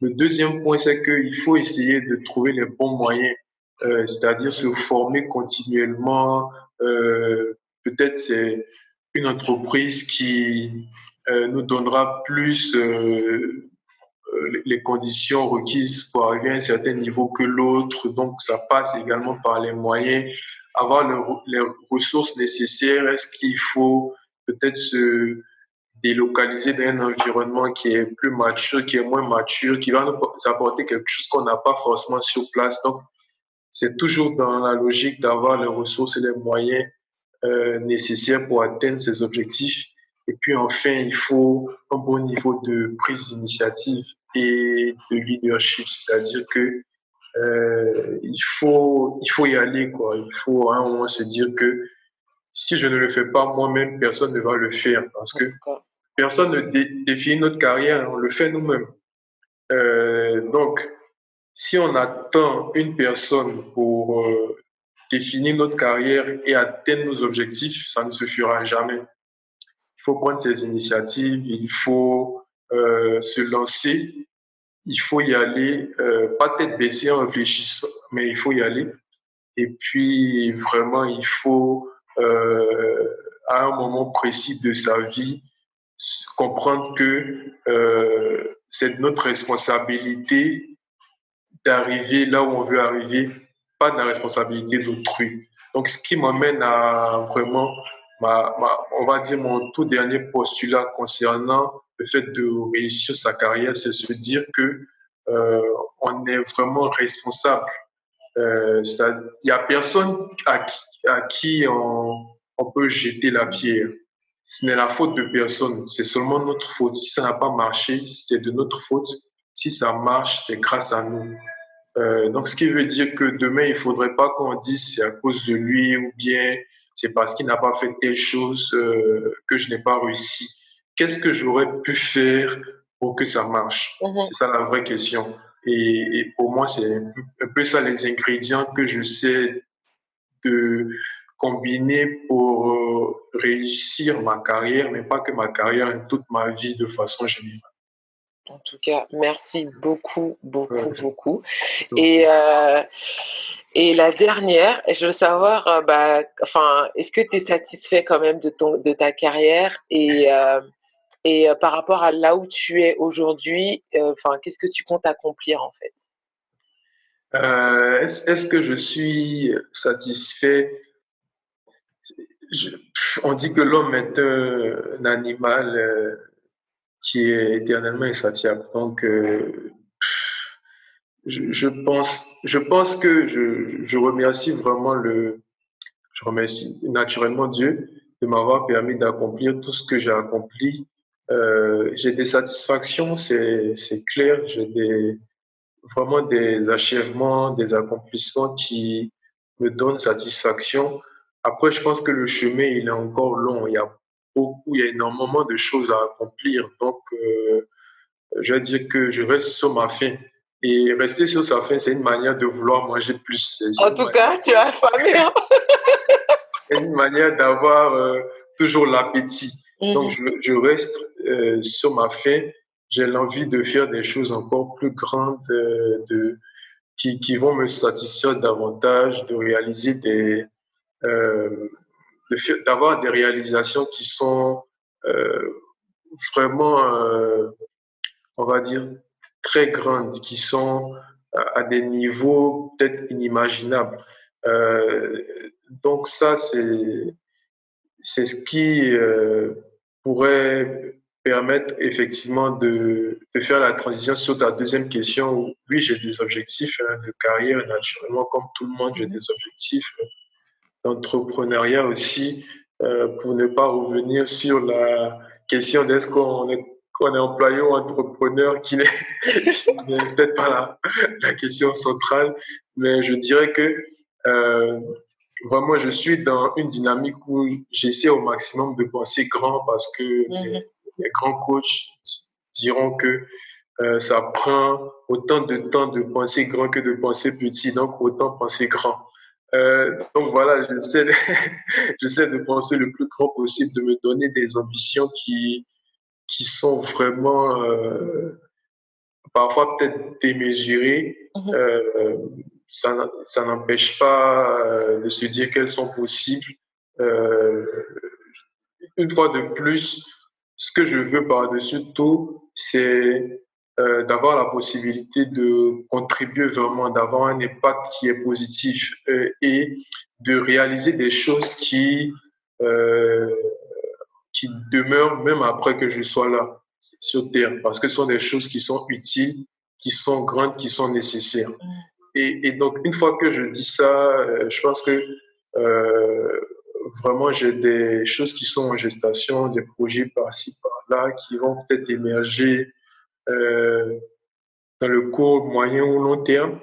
Le deuxième point, c'est qu'il faut essayer de trouver les bons moyens, c'est-à-dire se former continuellement. Peut-être c'est une entreprise qui nous donnera plus les conditions requises pour arriver à un certain niveau que l'autre. Donc, ça passe également par les moyens, avoir les ressources nécessaires. Est-ce qu'il faut peut-être se délocaliser dans un environnement qui est plus mature, qui est moins mature, qui va nous apporter quelque chose qu'on n'a pas forcément sur place. Donc, c'est toujours dans la logique d'avoir les ressources et les moyens nécessaires pour atteindre ces objectifs. Et puis enfin, il faut un bon niveau de prise d'initiative et de leadership, c'est-à-dire que il faut y aller, quoi. Il faut à un moment se dire que si je ne le fais pas moi-même, personne ne va le faire parce que personne ne définit notre carrière, on le fait nous-mêmes. Donc, si on attend une personne pour définir notre carrière et atteindre nos objectifs, ça ne se fera jamais. Il faut prendre ses initiatives, il faut se lancer, il faut y aller, pas tête baissée en réfléchissant, mais il faut y aller. Et puis, vraiment, il faut, à un moment précis de sa vie, comprendre que c'est notre responsabilité d'arriver là où on veut arriver, pas de la responsabilité d'autrui. Donc, ce qui m'amène à vraiment, on va dire, mon tout dernier postulat concernant le fait de réussir sa carrière, c'est se dire que on est vraiment responsable. Il n'y a personne à qui on peut jeter la pierre. Ce n'est la faute de personne, c'est seulement notre faute. Si ça n'a pas marché, c'est de notre faute. Si ça marche, c'est grâce à nous. Donc, ce qui veut dire que demain, il ne faudrait pas qu'on dise c'est à cause de lui ou bien c'est parce qu'il n'a pas fait telle chose que je n'ai pas réussi. Qu'est-ce que j'aurais pu faire pour que ça marche? C'est ça la vraie question. Et pour moi, c'est un peu ça les ingrédients que je sais de combiner pour réussir ma carrière, mais pas que ma carrière, toute ma vie de façon générale. En tout cas, merci beaucoup, beaucoup, beaucoup. Et la dernière, je veux savoir, est-ce que tu es satisfait quand même de ta carrière et par rapport à là où tu es aujourd'hui, qu'est-ce que tu comptes accomplir en fait? Est-ce que je suis satisfait? On dit que l'homme est un animal qui est éternellement insatiable. Donc, je pense que je remercie vraiment je remercie naturellement Dieu de m'avoir permis d'accomplir tout ce que j'ai accompli. J'ai des satisfactions, c'est clair. J'ai vraiment des achèvements, des accomplissements qui me donnent satisfaction. Après, je pense que le chemin, il est encore long. Il y a énormément de choses à accomplir. Donc, je vais dire que je reste sur ma faim. Et rester sur sa faim, c'est une manière de vouloir manger plus. En tout cas, tu as affamé. Hein? C'est une manière d'avoir toujours l'appétit. Donc, je reste sur ma faim. J'ai l'envie de faire des choses encore plus grandes, qui vont me satisfaire davantage, de réaliser d'avoir des réalisations qui sont vraiment, on va dire, très grandes, qui sont à des niveaux peut-être inimaginables. Donc ça, c'est ce qui pourrait permettre effectivement de faire la transition sur ta deuxième question. Où, oui, j'ai des objectifs de carrière, naturellement, comme tout le monde, j'ai des objectifs d'entrepreneuriat aussi, pour ne pas revenir sur la question d'est-ce qu'on est employé ou entrepreneur, qui n'est peut-être pas la question centrale, mais je dirais que vraiment, je suis dans une dynamique où j'essaie au maximum de penser grand parce que Mhm. les grands coachs diront que ça prend autant de temps de penser grand que de penser petit, donc autant penser grand. Donc voilà, j'essaie, j'essaie de penser le plus grand possible, de me donner des ambitions qui sont vraiment parfois peut-être démesurées. Mhm. Euh, ça n'empêche pas de se dire qu'elles sont possibles. Euh, une fois de plus, ce que je veux par-dessus tout, c'est d'avoir la possibilité de contribuer vraiment, d'avoir un impact qui est positif et de réaliser des choses euh, qui demeurent même après que je sois là sur Terre, parce que ce sont des choses qui sont utiles, qui sont grandes, qui sont nécessaires. Et donc, une fois que je dis ça, je pense que euh, vraiment, j'ai des choses qui sont en gestation, des projets par-ci, par-là, qui vont peut-être émerger euh, dans le court, moyen ou long terme.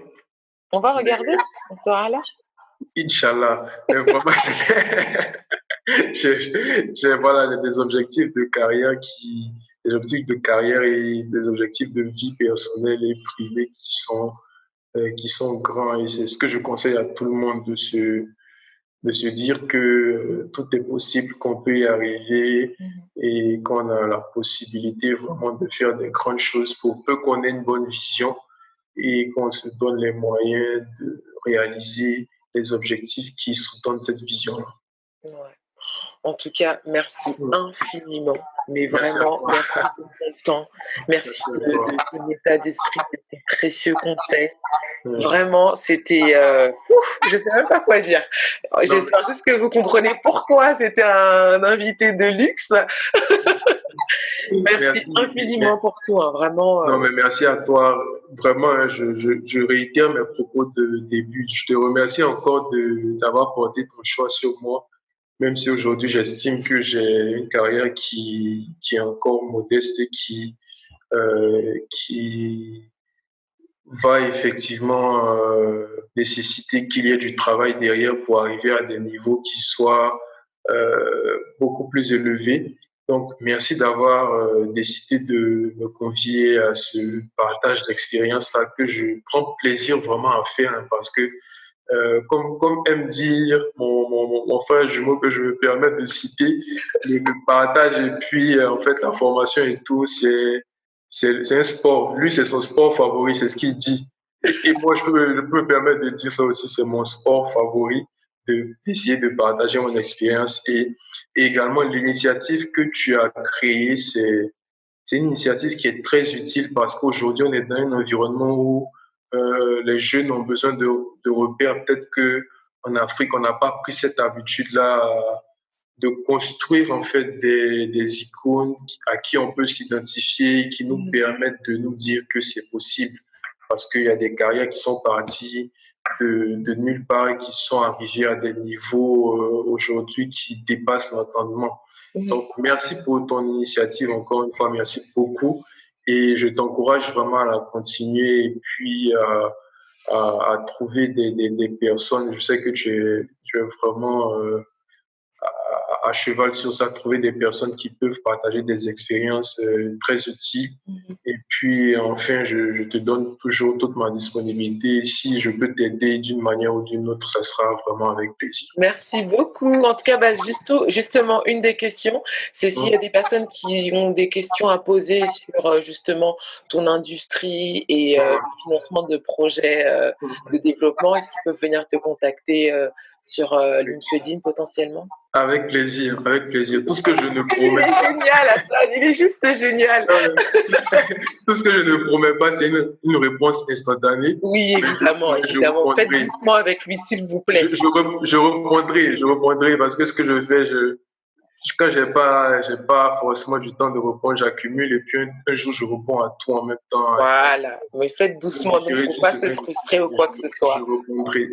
On va Mais, regarder, on sera là. Inch'Allah, mais vraiment, voilà, des objectifs de carrière des objectifs de carrière et des objectifs de vie personnelle et privée qui sont grands. Et c'est ce que je conseille à tout le monde de se dire que tout est possible, qu'on peut y arriver Mhm. et qu'on a la possibilité vraiment de faire des grandes choses pour peu qu'on ait une bonne vision et qu'on se donne les moyens de réaliser les objectifs qui sous-tendent cette vision-là. Ouais. En tout cas, merci infiniment, mais Merci à vraiment, toi. merci de ton temps, merci Merci à de toi. ton état d'esprit, de tes précieux conseils. Ouais. Vraiment, c'était, je sais même pas quoi dire. Non, J'espère juste que vous comprenez pourquoi c'était un invité de luxe. Merci merci. infiniment pour tout, hein, vraiment. Non, mais merci à toi. Vraiment, hein, je réitère mes propos de début. Je te remercie encore d'avoir porté ton choix sur moi, même si aujourd'hui j'estime que j'ai une carrière qui est encore modeste et qui va effectivement nécessiter qu'il y ait du travail derrière pour arriver à des niveaux qui soient beaucoup plus élevés. Donc, merci d'avoir décidé de me convier à ce partage d'expérience-là que je prends plaisir vraiment à faire hein, parce que, comme aime dire mon frère jumeau que je me permets de citer, le partage et puis en fait la formation et tout, c'est un sport. Lui, c'est son sport favori, c'est ce qu'il dit. Et moi, je peux me permettre de dire ça aussi, c'est mon sport favori, d'essayer de partager mon expérience et également l'initiative que tu as créée, c'est une initiative qui est très utile parce qu'aujourd'hui, on est dans un environnement où les jeunes ont besoin de repères. Peut-être que en Afrique, on n'a pas pris cette habitude-là de construire en fait des icônes à qui on peut s'identifier, qui nous permettent de nous dire que c'est possible. Parce qu'il y a des carrières qui sont parties de nulle part et qui sont arrivées à des niveaux aujourd'hui qui dépassent l'entendement. Mhm. Donc, merci pour ton initiative encore une fois, merci beaucoup. Et je t'encourage vraiment à la continuer et puis à trouver des personnes. Je sais que tu es vraiment à cheval sur ça, trouver des personnes qui peuvent partager des expériences très utiles. Et puis, enfin, je te donne toujours toute ma disponibilité. Si je peux t'aider d'une manière ou d'une autre, ça sera vraiment avec plaisir. Merci beaucoup. En tout cas, bah, justement, une des questions, c'est s'il y a des personnes qui ont des questions à poser sur justement ton industrie et le financement de projets de développement, est-ce qu'ils peuvent venir te contacter sur LinkedIn potentiellement? Avec plaisir, avec plaisir. Tout ce que je ne Il promets est pas, génial, Hassan, il est juste génial. tout ce que je ne promets pas, c'est une réponse instantanée. Oui, Mais évidemment, je évidemment. Faites reprendrai. doucement avec lui, s'il vous plaît. Je reprendrai parce que ce que je fais, quand j'ai pas forcément du temps de répondre, j'accumule et puis un jour je réponds à tout en même temps. Voilà, mais faites Je doucement, donc dirai faut d'une pas se semaine, frustrer ou quoi que ce je soit. répondrai.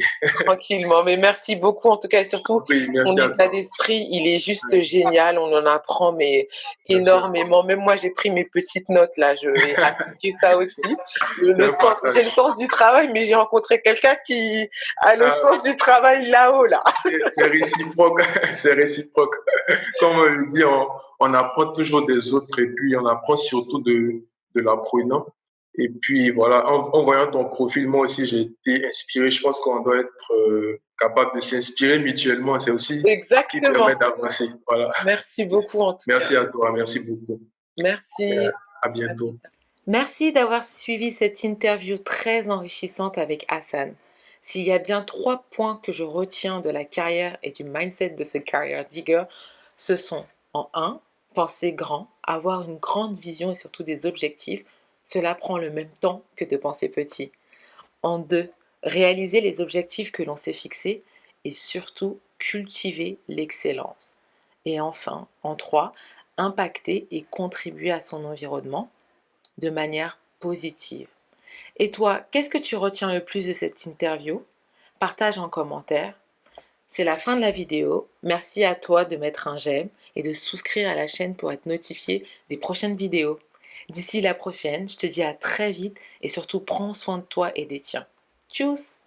Tranquillement, mais merci beaucoup en tout cas et surtout Oui, ton merci à état toi. d'esprit, il est juste Oui, génial, on en apprend mais merci à toi. énormément. Même moi j'ai pris mes petites notes là, je vais appliquer ça aussi. C'est Le un sens, j'ai le partage. sens du travail, mais j'ai rencontré quelqu'un qui a le Ah, sens du travail là-haut là. c'est réciproque, c'est réciproque. Comme on le dit, on apprend toujours des autres et puis on apprend surtout de l'apprenant. Et puis voilà, en voyant ton profil, moi aussi j'ai été inspiré. Je pense qu'on doit être capable de s'inspirer mutuellement. C'est aussi ce qui permet Exactement. d'avancer. Voilà. Merci beaucoup en tout cas. Merci à toi, merci beaucoup. Et Merci. à bientôt. Merci d'avoir suivi cette interview très enrichissante avec Hassan. S'il y a bien 3 points que je retiens de la carrière et du mindset de ce career digger, ce sont en un, penser grand, avoir une grande vision et surtout des objectifs. Cela prend le même temps que de penser petit. En 2, réaliser les objectifs que l'on s'est fixés et surtout cultiver l'excellence. Et enfin, en 3, impacter et contribuer à son environnement de manière positive. Et toi, qu'est-ce que tu retiens le plus de cette interview? Partage en commentaire. C'est la fin de la vidéo. Merci à toi de mettre un j'aime et de souscrire à la chaîne pour être notifié des prochaines vidéos. D'ici la prochaine, je te dis à très vite et surtout prends soin de toi et des tiens. Tchuss!